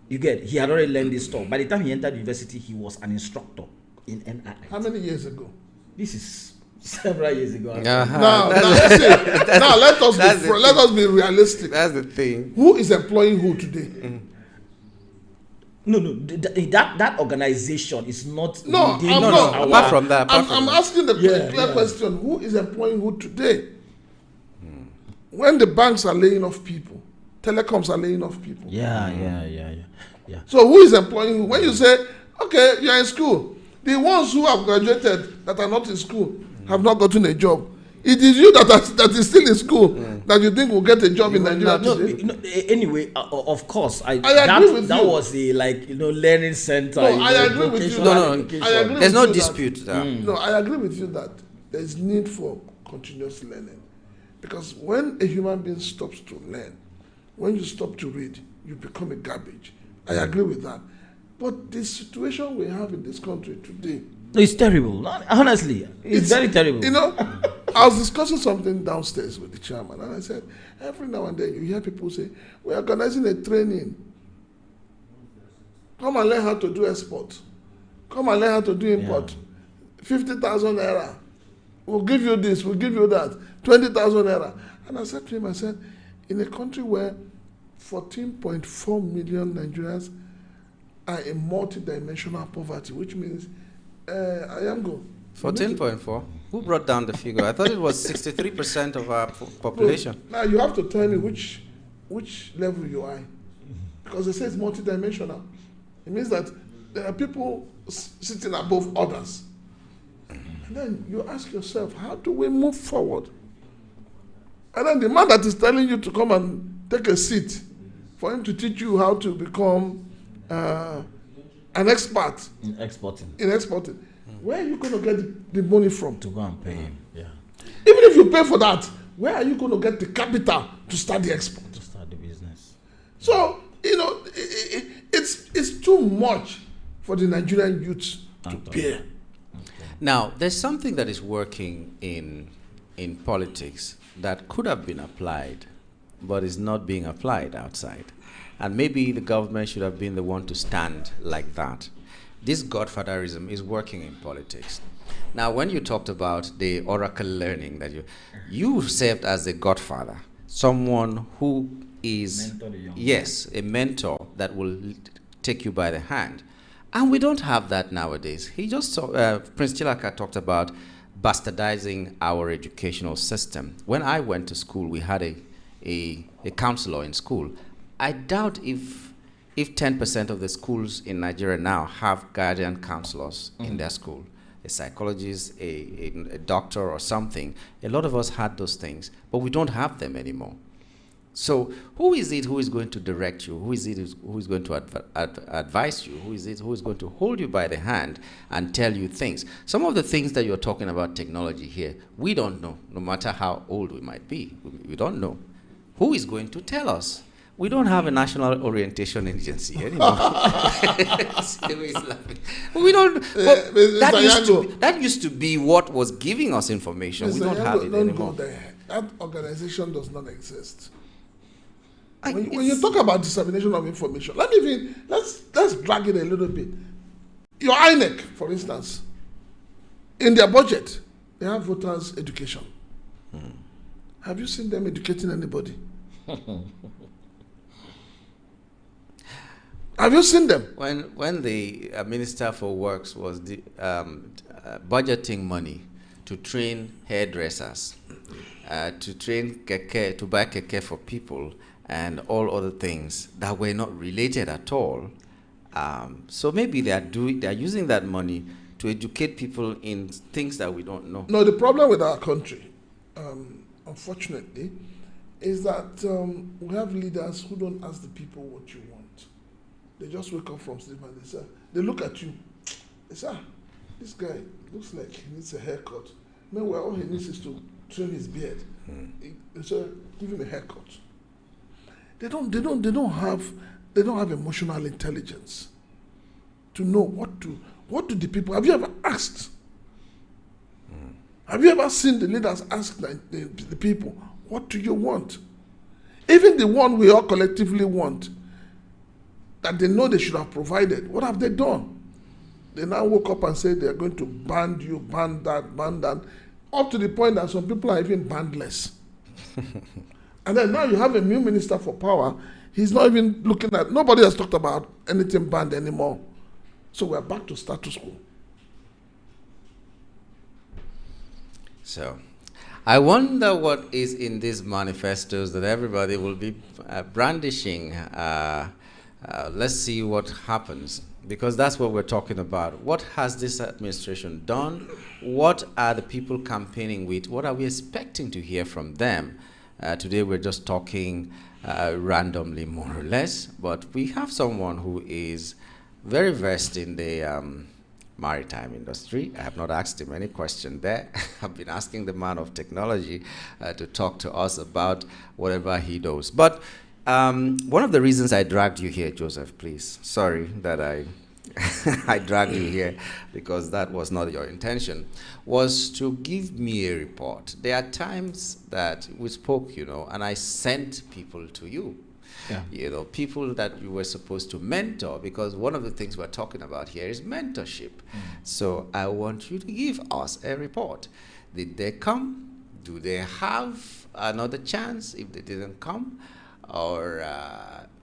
You get, he had already learned this stuff. By the time he entered university, he was an instructor in NIT. How many years ago? This is several years ago. Now let us be realistic. That's the thing. Who is employing who today? No, that organization is not. No, apart from that, I'm asking the clear question: who is employing who today? When the banks are laying off people, telecoms are laying off people. Yeah. So who is employing who? When you say, okay, you are in school, the ones who have graduated that are not in school have not gotten a job. It is you that is still in school that you think will get a job in Nigeria today. Anyway, of course, I agree with that you. was a learning center. No, I agree with you. There's no dispute there. No, I agree with you that there is need for continuous learning, because when a human being stops to learn, when you stop to read, you become a garbage. I agree with that. But the situation we have in this country today, it's terrible. Honestly, it's very terrible. You know, I was discussing something downstairs with the chairman, and I said, every now and then you hear people say, we're organizing a training. Come and learn how to do export. Come and learn how to do import. 50,000 naira. We'll give you this, we'll give you that. 20,000 naira. And I said to him, in a country where 14.4 million Nigerians are in multi-dimensional poverty, which means I am go. 14.4? Who brought down the figure? I thought it was 63% of our population. Now you have to tell me which level you are in. Because they say it's multi-dimensional. It means that there are people sitting above others. And then you ask yourself, how do we move forward? And then the man that is telling you to come and take a seat for him to teach you how to become an expert in exporting. Where are you going to get the money from? To go and pay him, yeah. Even if you pay for that, where are you going to get the capital to start the export? To start the business. So, it's too much for the Nigerian youth to bear. Okay. Now, there's something that is working in politics that could have been applied, but is not being applied outside. And maybe the government should have been the one to stand like that. This godfatherism is working in politics. Now, when you talked about the oracle learning, that you served as a godfather, someone who is, yes, a mentor that will take you by the hand. And we don't have that nowadays. Prince Chilaka talked about bastardizing our educational system. When I went to school, we had a counselor in school. I doubt if 10% of the schools in Nigeria now have guardian counselors in their school, a psychologist, a doctor or something. A lot of us had those things, but we don't have them anymore. So who is it who is going to direct you? Who is it who is going to advise you? Who is it who is going to hold you by the hand and tell you things? Some of the things that you're talking about technology here, we don't know, no matter how old we might be. We don't know. Who is going to tell us? We don't have a national orientation agency anymore. We don't. That used to be what was giving us information. We don't have it anymore. That organization does not exist. I- When you it's- talk about dissemination of information, let's drag it a little bit. Your INEC, for instance, in their budget, they have voters' education. Have you seen them educating anybody? Have you seen them? When the Minister for Works was budgeting money to train hairdressers, to train keke, to buy keke for people, and all other things that were not related at all. So maybe they are using that money to educate people in things that we don't know. No, the problem with our country, unfortunately, is that we have leaders who don't ask the people what you want. They just wake up from sleep and they look at you. They say, this guy looks like he needs a haircut. Meanwhile, all he needs is to trim his beard. They say, give him a haircut. They don't have emotional intelligence to know what do the people. Have you ever asked? Have you ever seen the leaders ask the people, what do you want? Even the one we all collectively want, that they know they should have provided, what have they done? They now woke up and say they are going to ban you, ban that, up to the point that some people are even bandless. And then now you have a new minister for power. He's not even looking at, nobody has talked about anything banned anymore. So we're back to status quo. So, I wonder what is in these manifestos that everybody will be brandishing. Let's see what happens, because that's what we're talking about. What has this administration done? What are the people campaigning with? What are we expecting to hear from them? Today we're just talking randomly, more or less, but we have someone who is very versed in the maritime industry. I have not asked him any question there. I've been asking the man of technology to talk to us about whatever he does. But one of the reasons I dragged you here, Joseph, please, sorry that I I dragged you here because that was not your intention, was to give me a report. There are times that we spoke, and I sent people to you. Yeah. People that you were supposed to mentor, because one of the things we're talking about here is mentorship. So I want you to give us a report. Did they come? Do they have another chance if they didn't come? Or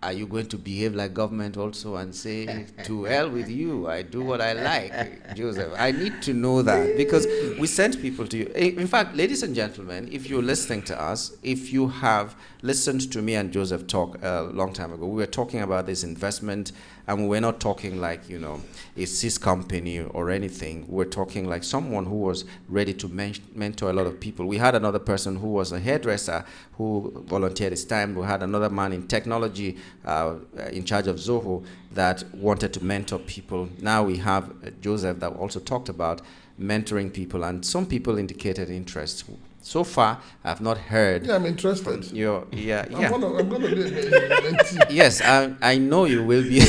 are you going to behave like government also and say, to hell with you, I do what I like? Joseph, I need to know that, because we sent people to you. In fact, ladies and gentlemen, if you're listening to us, if you have listened to me and Joseph talk a long time ago, we were talking about this investment, and we were not talking like, a cis company or anything. We were talking like someone who was ready to mentor a lot of people. We had another person who was a hairdresser who volunteered his time. We had another man in technology in charge of Zoho that wanted to mentor people. Now we have Joseph that also talked about mentoring people, and some people indicated interest. So far, I've not heard. Yeah, I'm interested. I'm going to be a mentee. Yes, I know you will be.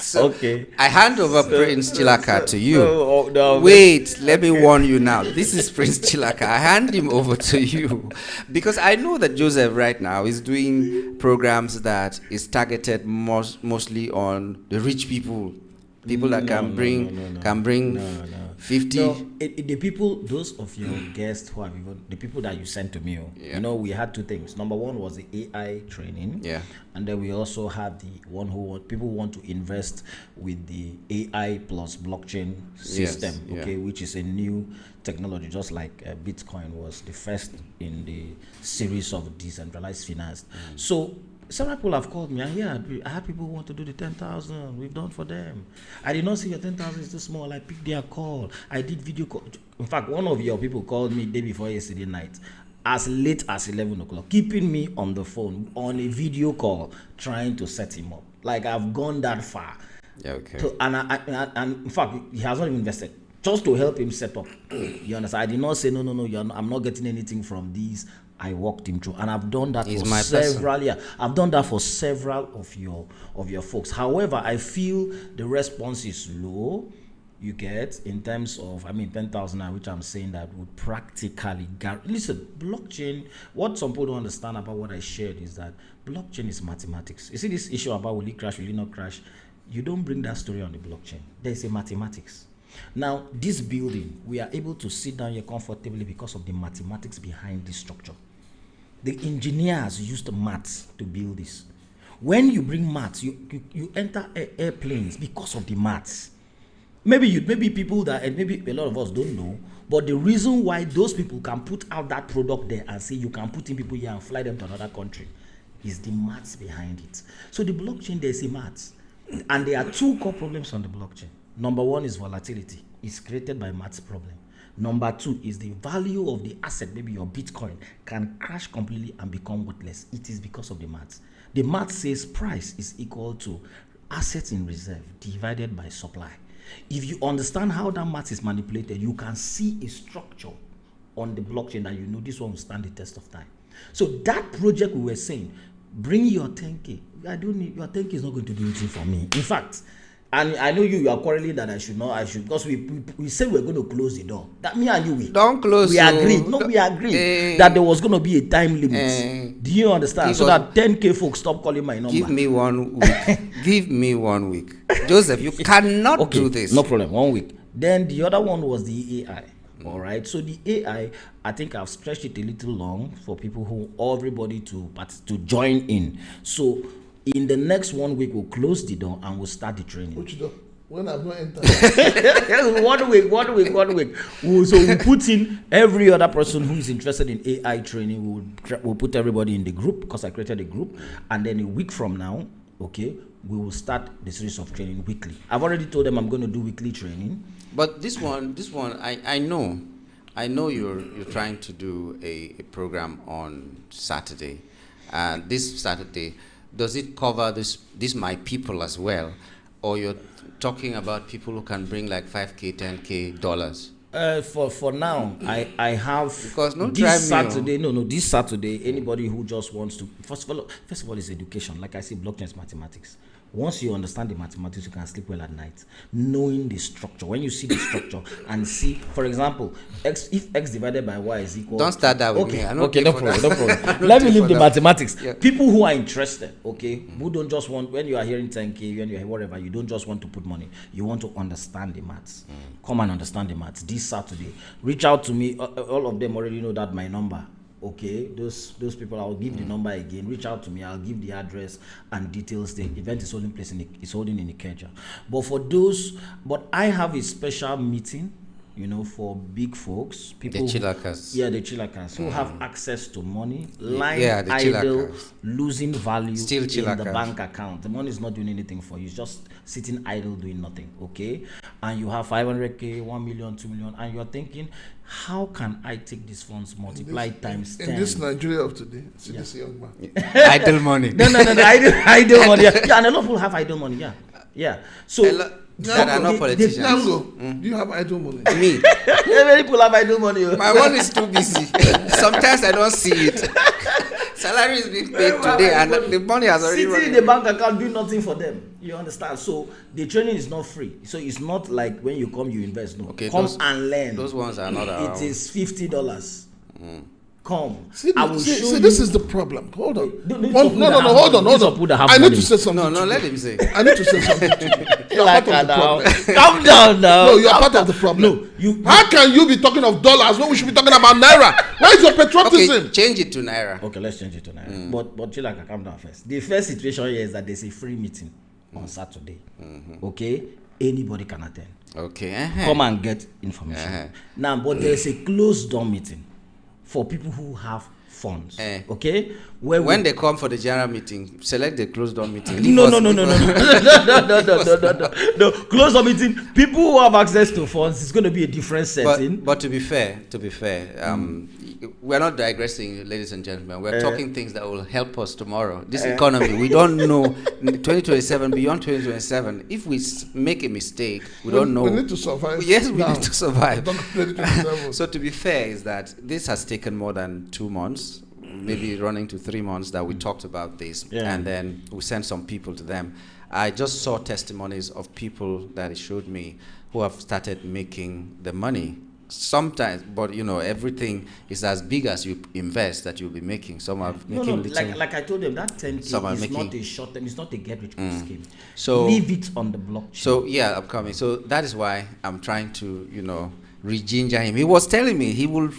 So Okay. I hand over Prince Chilaka to you. No, Wait, let me warn you now. This is Prince Chilaka. I hand him over to you because I know that Joseph right now is doing programs that is targeted mostly on the rich people that can bring 50. No, the people, those of your guests who have even, the people that you sent to me, we had two things. Number one was the AI training. Yeah. And then we also have the one people want to invest with the AI plus blockchain system, Yes, which is a new technology, just like Bitcoin was the first in the series of decentralized finance. So several people have called me, and I had people who want to do the 10,000. We've done for them. I did not see your 10,000 is too small. I picked their call. I did video call. In fact, one of your people called me day before yesterday night, as late as 11 o'clock, keeping me on the phone on a video call, trying to set him up. Like, I've gone that far. Yeah, okay. So, and in fact, he has not even invested. Just to help him set up. You understand? I did not say, no, I'm not getting anything from these. I walked him through, and I've done that for several. Yeah, I've done that for several of your folks. However, I feel the response is low. You get, in terms of, 10,000, which I'm saying that would practically listen, blockchain, what some people don't understand about what I shared is that blockchain is mathematics. You see this issue about will it crash, will it not crash? You don't bring that story on the blockchain. There's a mathematics. Now, this building, we are able to sit down here comfortably because of the mathematics behind this structure. The engineers used maths to build this. When you bring maths, you enter airplanes because of the maths. Maybe people that, and maybe a lot of us don't know, but the reason why those people can put out that product there and say you can put in people here and fly them to another country is the maths behind it. So the blockchain, there's a maths. And there are two core problems on the blockchain. Number one is volatility. It's created by maths problem. Number two is the value of the asset, maybe your Bitcoin, can crash completely and become worthless. It is because of the maths. The maths says price is equal to assets in reserve divided by supply. If you understand how that math is manipulated, you can see a structure on the blockchain that you know this one will stand the test of time. So that project we were saying, bring your 10K. I don't need your 10K is not going to do anything for me. In fact, and I know you are quarreling that I should, because we said we're going to close the door. That me and you, don't close. We agreed. No, we agreed that there was going to be a time limit. Do you understand? So that 10K folks stop calling my number. Give me 1 week. Give me 1 week. Joseph, you cannot do this. No problem. 1 week. Then the other one was the AI. All right. So the AI, I think I've stretched it a little long for people everybody to join in. So in the next 1 week, we'll close the door and we'll start the training. Which door? When I've not entered. 1 week. So we put in every other person who is interested in AI training. We'll put everybody in the group because I created a group. And then a week from now, okay, we will start the series of training weekly. I've already told them I'm going to do weekly training. But this one, I know you're trying to do a program on Saturday. This Saturday, does it cover this my people as well, or you're talking about people who can bring like $5K, $10K dollars? For now, I have, because this Saturday, anybody who just wants to, first of all, it's education. Like I say, blockchain is mathematics. Once you understand the mathematics, you can sleep well at night, knowing the structure. When you see the structure and see, for example, if x divided by y is equal. Don't start that with me. No problem. Let me leave the mathematics. Yeah. People who are interested, who don't just want, when you are hearing 10K, when you hear whatever, you don't just want to put money. You want to understand the maths. Come and understand the maths. This Saturday, reach out to me. All of them already know that my number. Okay, those people, I'll give the number again. Reach out to me. I'll give the address and details. The event is holding place holding in Ikeja. But I have a special meeting, for big folks, people. The chillakas. The chillakas who have access to money, lying the idle, chillakas. losing value Still in chillakas. the bank account. The money is not doing anything for you. It's just sitting idle doing nothing. Okay, and you have 500K, 1 million, 2 million, and you're thinking, how can I take these funds, multiply times 10? In this Nigeria of today, see this young man. Idle money. No, idle money. Yeah, and a lot of people have idle money. Yeah. So that are not politicians. Do you have idle money? Me. Many people have idle money. My one is too busy. Sometimes I don't see it. Salary is being paid today, and the money has already run. Sitting in the bank account doing nothing for them. You understand? So the training is not free. So it's not like when you come, you invest. No, Okay, come and learn. Those ones are not around. It is $50. Come. See, I will show you. this is the problem. Hold on. Hold on. I need to say something. No, let him say. I need to say something to you. You're part of the problem. Calm down now. No, you're part of the problem. How can you be talking of dollars when we should be talking about naira? Where is your patriotism? Okay, change it to naira. Okay, let's change it to naira. But Chilaka, calm down first. The first situation here is that there's a free meeting on Saturday. Okay, anybody can attend. Okay. Come and get information. Now, but there's a closed door meeting for people who have funds. Okay, when they come for the general meeting, select the closed door meeting. No. Closed door meeting. People who have access to funds, it's going to be a different setting. But to be fair, we're not digressing, ladies and gentlemen. We're talking things that will help us tomorrow. This economy, we don't know 2027, beyond 2027. If we make a mistake, we don't know. We need to survive. Yes, we need to survive. Don't 2027. So to be fair is that this has taken more than 2 months, maybe running to 3 months that we talked about this, and then we sent some people to them. I just saw testimonies of people that it showed me who have started making the money. Sometimes, but you know, everything is as big as you invest that you'll be making. Some are making like I told them, that 10K is not a short term, it's not a get rich quick scheme. So leave it on the blockchain. So yeah, I'm coming. So that is why I'm trying to, you know, re-ginger him. He was telling me he will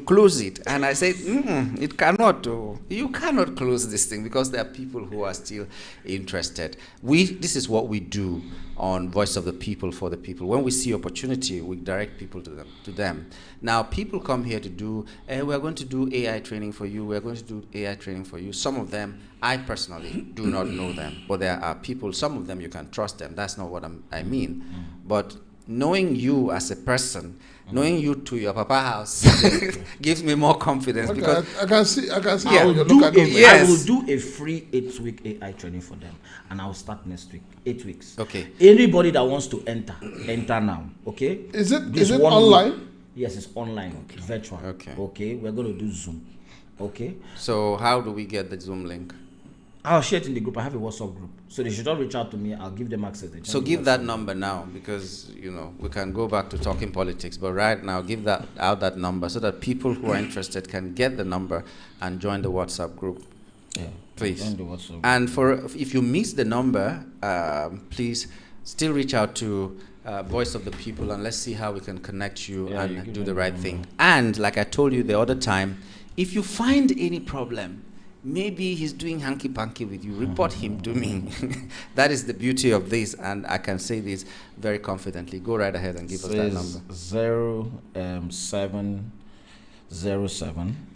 close it, and I said, it cannot. You cannot close this thing because there are people who are still interested. This is what we do on Voice of the People for the People. When we see opportunity, we direct people to them. Now, people come here to do, we're going to do AI training for you. We're going to do AI training for you. Some of them, I personally do not know them, but there are people. Some of them you can trust them. That's not what I mean, but knowing you as a person, knowing you to your papa house gives me more confidence. Okay, because I can see Yeah. how you look at it. Yes. I will do a free 8-week AI training for them, and I'll start next week. 8 weeks. Okay. Anybody that wants to enter now. Okay. Is it This 1 online? week- Yes, it's online. Okay. Virtual. Okay. Okay. We're going to do Zoom. Okay. So how do we get the Zoom link? I'll share it in the group. I have a WhatsApp group, so they should all reach out to me. I'll give them access. So give that number now, because you know we can go back to talking politics, but right now give that number so that people who are interested can get the number and join the WhatsApp group. Yeah, please. join the WhatsApp. And if you miss the number, please still reach out to Voice of the People, and let's see how we can connect you and do the right thing. And like I told you the other time, if you find any problem, maybe he's doing hanky-panky with you, report him to me. That is the beauty of this, and I can say this very confidently. Go right ahead and give us that number. 0707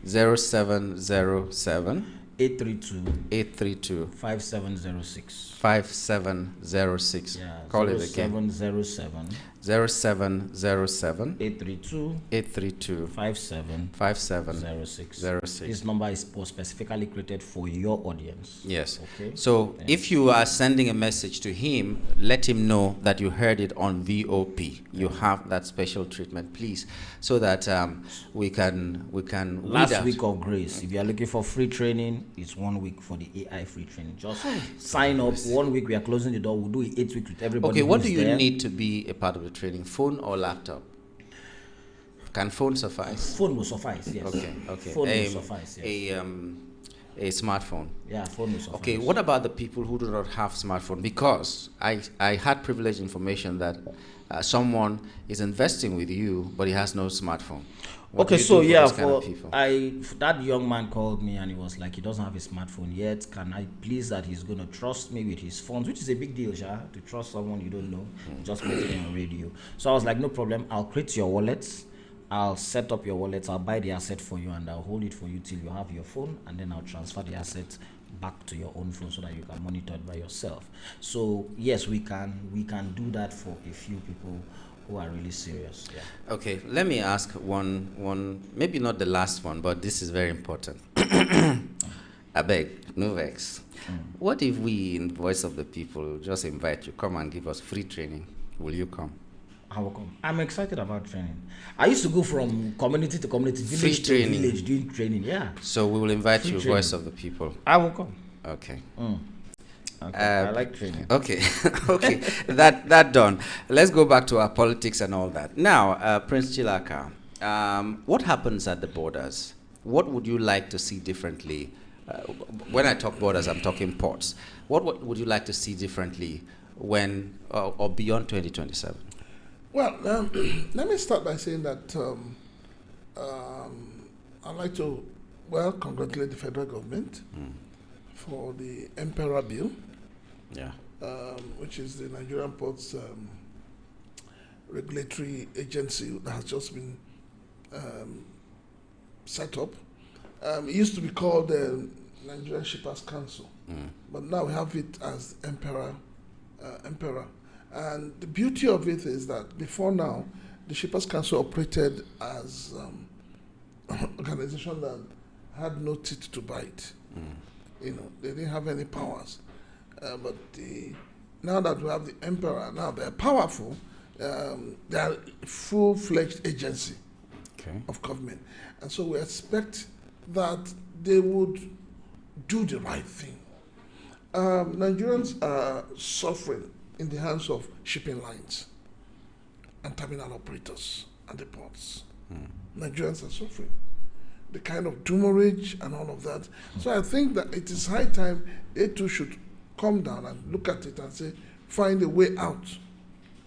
0707 832 832 5706. 5706. Yeah, Call it again. 0707 0707 832 832 5706. 06. This number is specifically created for your audience. Yes. Okay. So if you are sending a message to him, let him know that you heard it on VOP. You have that special treatment, please, so that we can Last week of grace. If you are looking for free training, it's 1 week for the AI free training. Just sign up. 1 week we are closing the door. We'll do it 8 weeks with everybody. Okay, what do you there. need to be a part of the training? Phone or laptop? Can phone suffice? Phone will suffice, yes. Okay. Phone will suffice, yes. A smartphone. Yeah, phone will suffice. Okay, what about the people who do not have smartphone? Because I had privileged information that someone is investing with you, but he has no smartphone. What do Okay, you so do yeah, those kind of people? that young man called me and he was like, he doesn't have a smartphone yet. Can I please that he's gonna trust me with his phones, which is a big deal, Sha, to trust someone you don't know, just put it on radio. So I was like, no problem. I'll create your wallets. I'll set up your wallets. I'll buy the asset for you and I'll hold it for you till you have your phone, and then I'll transfer the asset back to your own phone so that you can monitor it by yourself. So yes, we can do that for a few people who are really serious. Yeah. Okay, let me ask one, maybe not the last one, but this is very important. I beg, no vex. What if we, in Voice of the People, just invite you, come and give us free training? Will you come? I will come. I'm excited about training. I used to go from community to community, village to training. village, doing training. Yeah, So we will invite Free you, training. Voice of the People. I will come. Okay. Okay. I like training. Okay, okay, that done. Let's go back to our politics and all that. Now, Prince Chilaka, what happens at the borders? What would you like to see differently? When I talk borders, I'm talking ports. What would you like to see differently when or beyond 2027? Well, let me start by saying that I'd like to, congratulate the federal government for the Emperor Bill, Yeah. which is the Nigerian Ports regulatory agency that has just been set up. It used to be called the Nigerian Shippers Council, but now we have it as Emperor. And the beauty of it is that before now, the Shippers Council operated as an organization that had no teeth to bite. You know, they didn't have any powers. But now that we have the Emperor, now they're powerful. They are a full-fledged agency of government. And so we expect that they would do the right thing. Nigerians are suffering in the hands of shipping lines and terminal operators at the ports. Nigerians are suffering. The kind of demurrage and all of that. So I think that it is high time they too should come down and look at it and say, find a way out.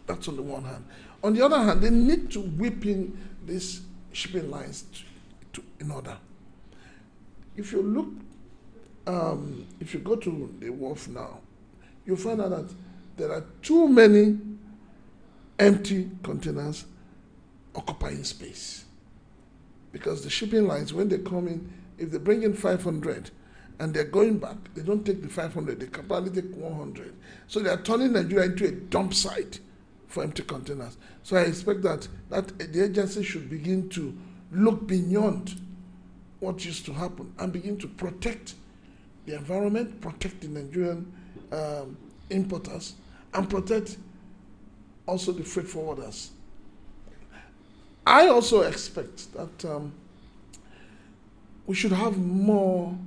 That's on the one hand. On the other hand, they need to whip in these shipping lines in order. If you look, if you go to the wharf now, you'll find out that there are too many empty containers occupying space. Because the shipping lines, when they come in, if they bring in 500 and they're going back, they don't take the 500, they can probably take 100. So they are turning Nigeria into a dump site for empty containers. So I expect that the agency should begin to look beyond what used to happen and begin to protect the environment, protect the Nigerian importers, and protect also the freight forwarders. I also expect that we should have more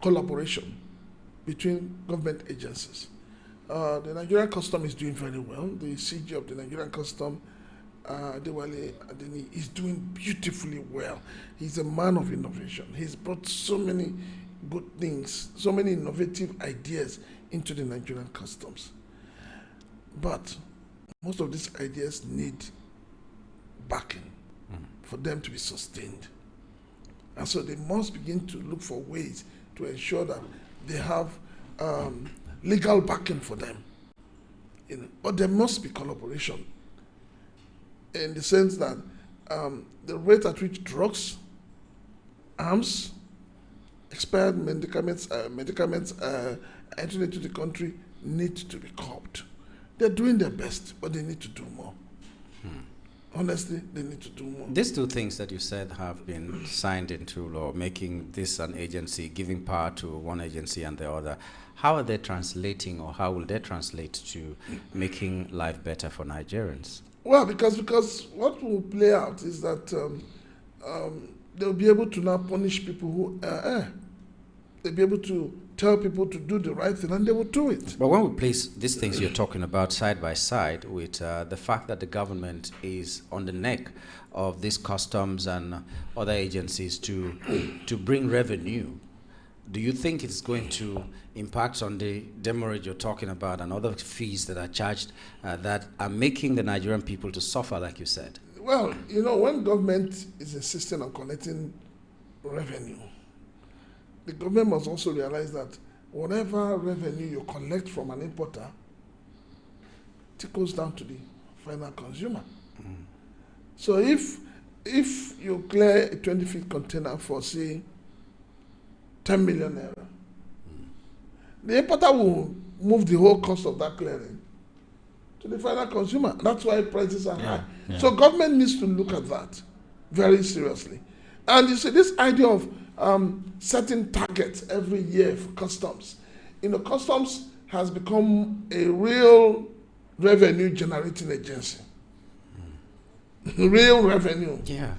collaboration between government agencies. The Nigerian Custom is doing very well. The CG of the Nigerian Custom, Adewale Adeni, is doing beautifully well. He's a man of innovation. He's brought so many good things, so many innovative ideas into the Nigerian Customs. But most of these ideas need backing for them to be sustained. And so they must begin to look for ways to ensure that they have legal backing for them. But there must be collaboration in the sense that the rate at which drugs, arms, expired medicaments entering into the country need to be curbed. They're doing their best, but they need to do more. Honestly, they need to do more. These two things that you said have been signed into law, making this an agency, giving power to one agency and the other. How are they translating, or how will they translate to making life better for Nigerians? Well, because what will play out is that they'll be able to now punish people who err. They'll be able to tell people to do the right thing, and they will do it. But when we place these things you're talking about side by side with the fact that the government is on the neck of these customs and other agencies to bring revenue, do you think it's going to impact on the demurrage you're talking about and other fees that are charged that are making the Nigerian people to suffer, like you said? Well, when government is insisting on collecting revenue, the government must also realize that whatever revenue you collect from an importer trickles down to the final consumer. So if you clear a 20-feet container for, say, 10 million naira, the importer will move the whole cost of that clearing to the final consumer. That's why prices are high. Yeah. So government needs to look at that very seriously. And you see, this idea of setting targets every year for customs. Customs has become a real revenue generating agency. Real revenue. Yeah.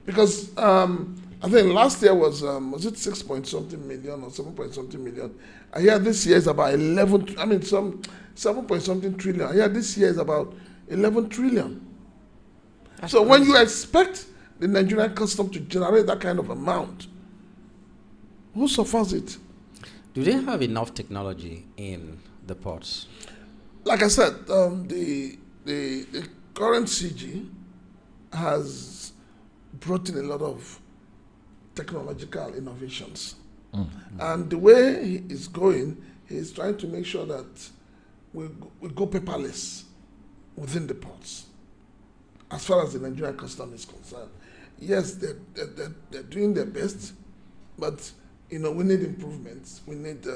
Because I think last year was it 6 point something million or 7 point something million. I hear this year is about 7 point something trillion. I hear this year is about 11 trillion. That's so crazy. When you expect the Nigerian custom to generate that kind of amount, who suffers it? Do they have enough technology in the ports? Like I said, the current CG has brought in a lot of technological innovations. And the way he is going, he is trying to make sure that we go paperless within the ports, as far as the Nigerian custom is concerned. Yes, they're doing their best, but we need improvements. We need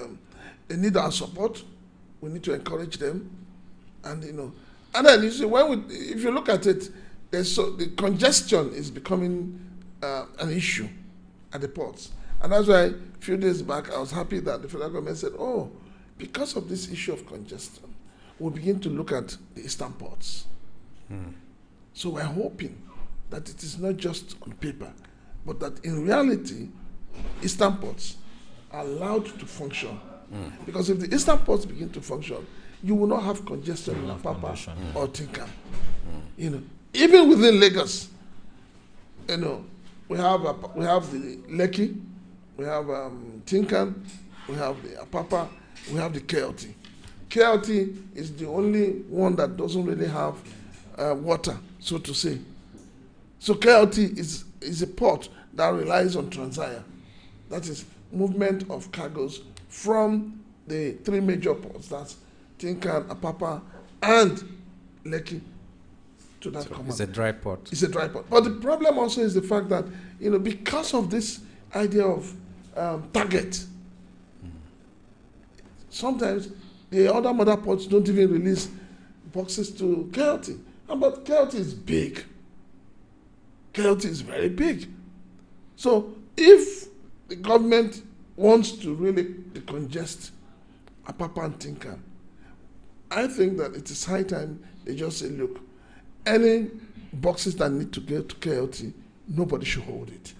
they need our support. We need to encourage them, and and then you see if you look at it, the congestion is becoming an issue at the ports, and that's why a few days back I was happy that the federal government said, "Oh, because of this issue of congestion, we'll begin to look at the eastern ports." So we're hoping that it is not just on paper, but that in reality, eastern ports are allowed to function. Because if the eastern ports begin to function, you will not have congestion in Apapa or Tinkan. You know, even within Lagos, you know, we have the Lekki, we have Tinkan, we have the Apapa, we have the KLT. KLT is the only one that doesn't really have water, so to say. So KLT is a port that relies on Transaya. That is movement of cargoes from the three major ports, that's Tinkan, Apapa, and Lekki, to that command. It's a dry port. It's a dry port. But the problem also is the fact that, you know, because of this idea of target, sometimes the other mother ports don't even release boxes to KLT. But KLT is big. KLT is very big. So if the government wants to really decongest Apapa and Tinkan, I think that it is high time they just say, look, any boxes that need to go to KLT, nobody should hold it.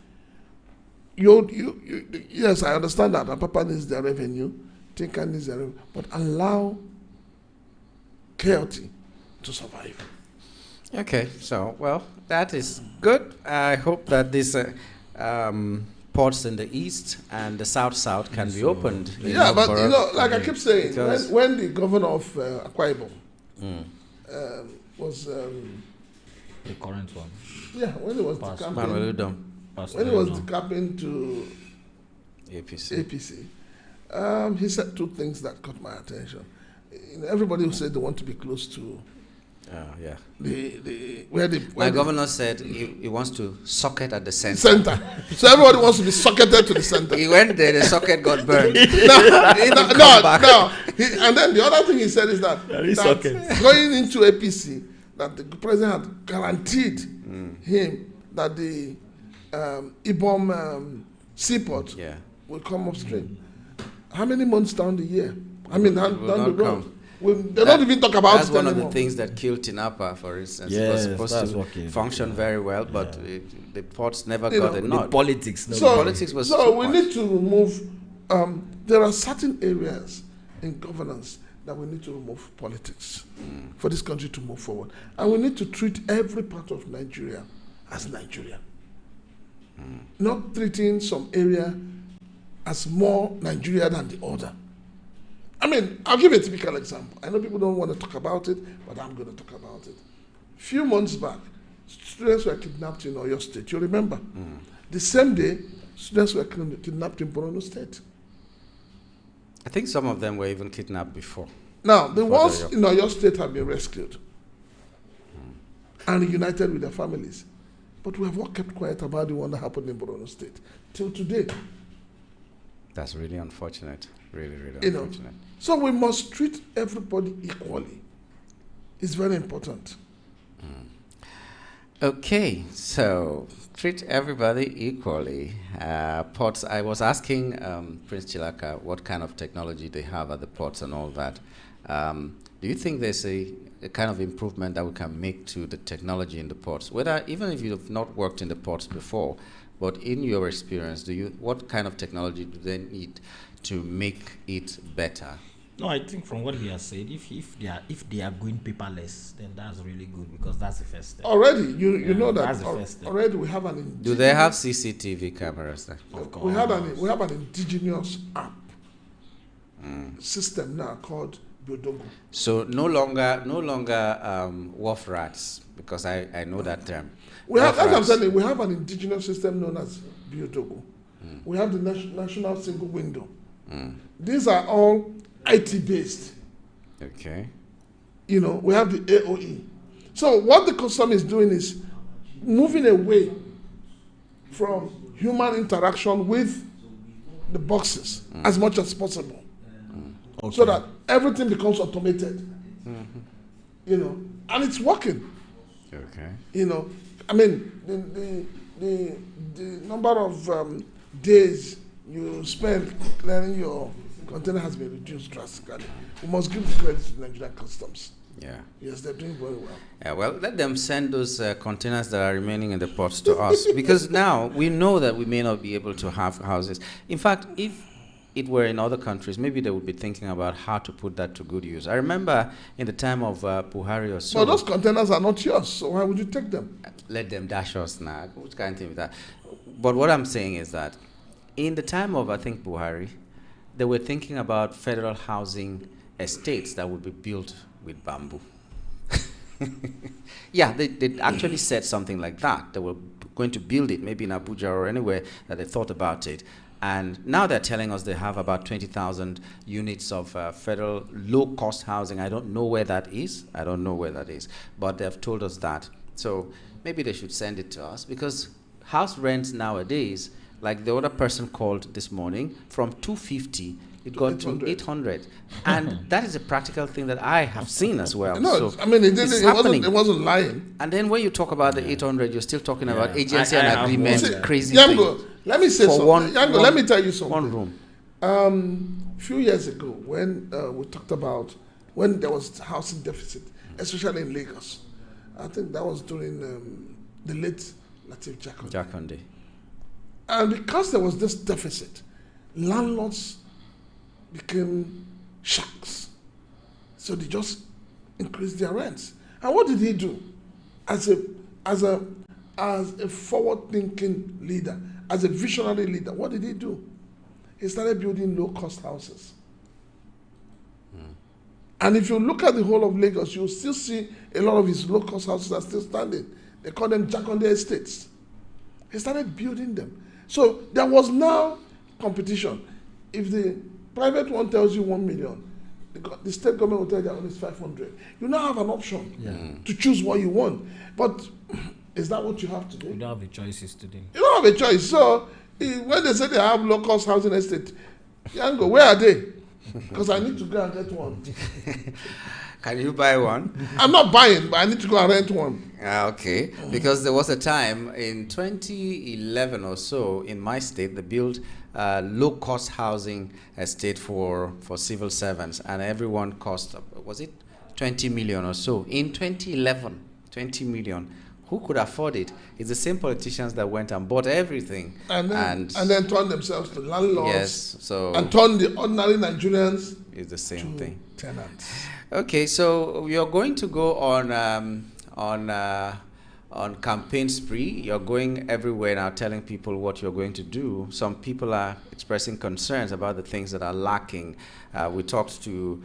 Yes, I understand that Apapa needs their revenue, Tinkan needs their revenue, but allow KLT to survive. Okay, so, well, that is good. I hope that these ports in the east and the south can be opened. Yeah, but you know, like I keep saying, when the governor of Akwa Ibom was the current one. Yeah, when he was decamping to APC, he said two things that caught my attention. You know, everybody who said they want to be close to my governor said he wants to socket at the center. So everybody wants to be socketed to the center. He went there, the socket got burned. No. And then the other thing he said is that going into APC, that the president had guaranteed him that the Ibom seaport will come upstream. How many months down the year? I mean, down the road. They don't even talk about it That's one anymore. of the things that killed Tinapa, for instance. It was supposed to function very well, but the ports never got a nod. Politics. Politics was so we need to remove. There are certain areas in governance that we need to remove politics for this country to move forward, and we need to treat every part of Nigeria as Nigeria, not treating some area as more Nigeria than the other. I mean, I'll give you a typical example. I know people don't want to talk about it, but I'm going to talk about it. A few months back, students were kidnapped in Oyo State. You remember? The same day, students were kidnapped in Borno State. I think some of them were even kidnapped before. Now, the ones in Oyo State have been rescued and reunited with their families. But we have all kept quiet about the one that happened in Borno State till today. That's really unfortunate. Really, really unfortunate. So we must treat everybody equally. It's very important. Okay, so treat everybody equally. Ports, I was asking Prince Chilaka what kind of technology they have at the ports and all that. Do you think there's a kind of improvement that we can make to the technology in the ports? Whether, even if you've not worked in the ports before, but in your experience, what kind of technology do they need to make it better? No, I think from what he has said, if they are going paperless, then that's really good, because that's the first step. Already, you know that that's the first step. already we have an. Do they have CCTV cameras there? Of course. We have an indigenous app system now called Biodogo. So no longer wharf rats, because I know that term. We have, as I'm saying, we have an indigenous system known as Biodogo. We have the national single window. These are all IT based. Okay. You know, we have the AOE. So what the custom is doing is moving away from human interaction with the boxes as much as possible. So that everything becomes automated. You know, and it's working. Okay. You know, I mean, the number of days you spend clearing your container has been reduced drastically. We must give credit to Nigerian customs. Yeah. Yes, they're doing very well. Yeah, well, let them send those containers that are remaining in the ports to us, because now we know that we may not be able to have houses. In fact, if it were in other countries, maybe they would be thinking about how to put that to good use. I remember in the time of Buhari or so. But those containers are not yours, so why would you take them? Let them dash us now. Which kind of thing with that? But what I'm saying is that in the time of, I think, Buhari, they were thinking about federal housing estates that would be built with bamboo. Yeah, they actually said something like that. They were going to build it, maybe in Abuja or anywhere that they thought about it. And now they're telling us they have about 20,000 units of federal low-cost housing. I don't know where that is. I don't know where that is. But they've told us that. So maybe they should send it to us, because house rents nowadays, like the other person called this morning, from 250 it got to 800. And that is a practical thing that I have seen as well. No, so I mean, it's happening. it wasn't lying. And then when you talk about the 800, you're still talking about agency and agreement, See, crazy Yango, thing. let me say For something. Yango, let me tell you something. One room. A few years ago, when we talked about when there was housing deficit, especially in Lagos, I think that was during the late Latif Jacob. Jakonde. And because there was this deficit, landlords became sharks. So they just increased their rents. And what did he do? As a forward-thinking leader, as a visionary leader, what did he do? He started building low-cost houses. And if you look at the whole of Lagos, you'll still see a lot of his low-cost houses are still standing. They call them Jakonde estates. He started building them. So there was now competition. If the private one tells you 1 million, the state government will tell you that one is 500. You now have an option to choose what you want. But is that what you have to do? You don't have the choices today. You don't have a choice. So when they say they have low-cost housing estate, Yango, where are they? Because I need to go and get one. Can you buy one? I'm not buying, but I need to go and rent one. Okay, because there was a time in 2011 or so in my state they built low-cost housing estate for civil servants, and everyone cost, was it 20 million or so? In 2011, 20 million. Who could afford it? It's the same politicians that went and bought everything. And then turned themselves to landlords. Yes, so and turned the ordinary Nigerians it's the same to thing. tenants. Okay, so we are going to go on campaign spree. You're going everywhere now, telling people what you're going to do. Some people are expressing concerns about the things that are lacking. We talked to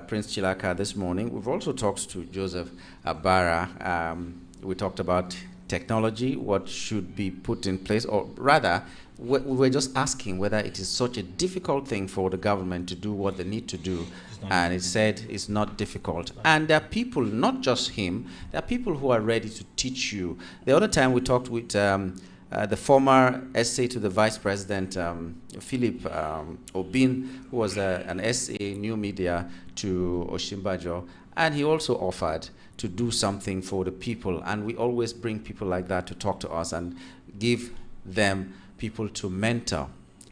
Prince Chilaka this morning. We've also talked to Joseph Abara. We talked about technology, what should be put in place, or rather, we were just asking whether it is such a difficult thing for the government to do what they need to do. And it said it's not difficult. And there are people, not just him, there are people who are ready to teach you. The other time we talked with the former SA to the Vice President, Philip Obin, who was an SA new media to Oshimbajo, and he also offered to do something for the people. And we always bring people like that to talk to us and give them people to mentor.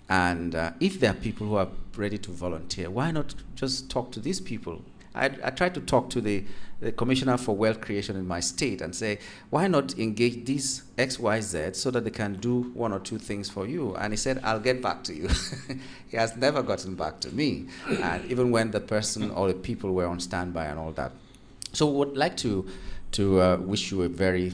And if there are people who are ready to volunteer, why not just talk to these people? I tried to talk to the Commissioner for Wealth Creation in my state and say, why not engage these XYZ so that they can do one or two things for you? And he said, I'll get back to you. He has never gotten back to me, and even when the person or the people were on standby and all that. So we would like to wish you a very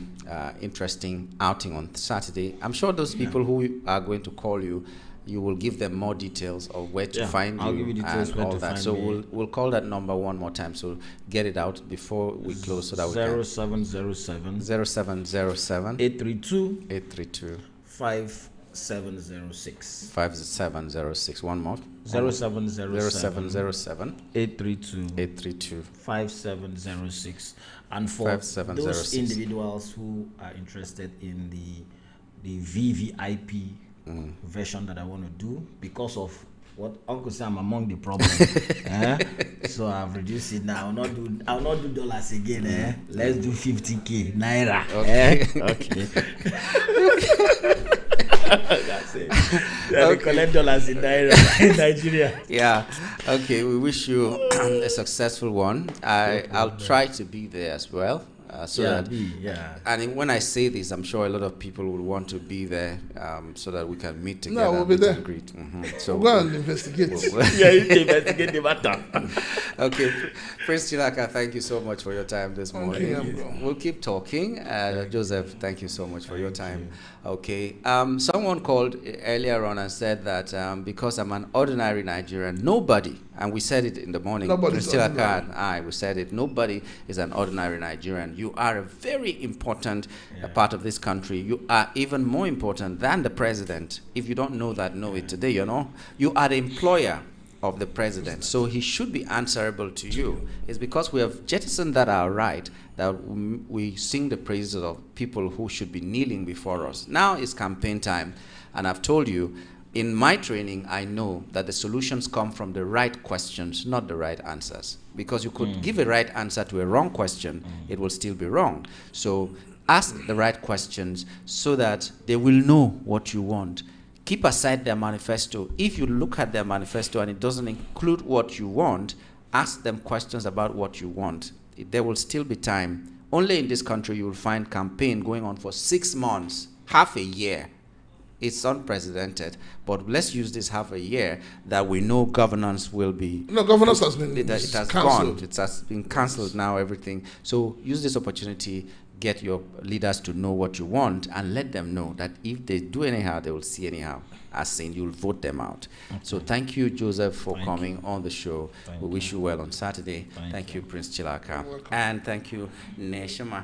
interesting outing on Saturday. I'm sure those people who are going to call you, you will give them more details of where to find I'll you give you details and where all to that. find So me. we'll call that number one more time. So get it out before we close so that we 0707 0707 832 832 5706. 5706. One more. 0707 0707 832 832 5706. And for 5706. those individuals who are interested in the VVIP version that I want to do, because of what Uncle Sam among the problem, so I've reduced it now. I'll not do dollars again. Let's do 50k naira. Okay. Okay. That's They collect dollars in Naira in Nigeria. Yeah. Okay. We wish you a successful one. I'll try to be there as well. So that, and when I say this, I'm sure a lot of people will want to be there, so that we can meet together. No, we'll be there. So we'll go and investigate. Yeah, you can investigate the matter. Okay, Prince Chilaka, thank you so much for your time this morning. We'll keep talking. Joseph, thank you so much for your time. Okay, someone called earlier on and said that because I'm an ordinary Nigerian, nobody, and we said it in the morning, Prince Chilaka and I, we said it, nobody is an ordinary Nigerian. You are a very important part of this country. You are even more important than the president. If you don't know that, know it today, you know. You are the employer of the president, so he should be answerable to you. It's because we have jettisoned that our right that we sing the praises of people who should be kneeling before us. Now it's campaign time, and I've told you, in my training, I know that the solutions come from the right questions, not the right answers. Because you could give a right answer to a wrong question, it will still be wrong. So ask the right questions so that they will know what you want. Keep aside their manifesto. If you look at their manifesto and it doesn't include what you want, ask them questions about what you want. There will still be time. Only in this country you will find campaign going on for 6 months, half a year. It's unprecedented, but let's use this half a year that we know governance will be. No, governance has been. It has cancelled. gone. It has been cancelled now. Everything. So use this opportunity. Get your leaders to know what you want, and let them know that if they do anyhow, they will see anyhow. As saying, you'll vote them out. Okay. So thank you, Joseph, for coming on the show. We wish you well on Saturday. Thank you, Prince Chilaka. And thank you, Neshama,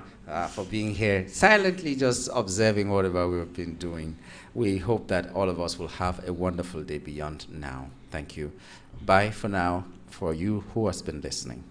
for being here, silently just observing whatever we've been doing. We hope that all of us will have a wonderful day beyond now. Thank you. Bye for now, for you who has been listening.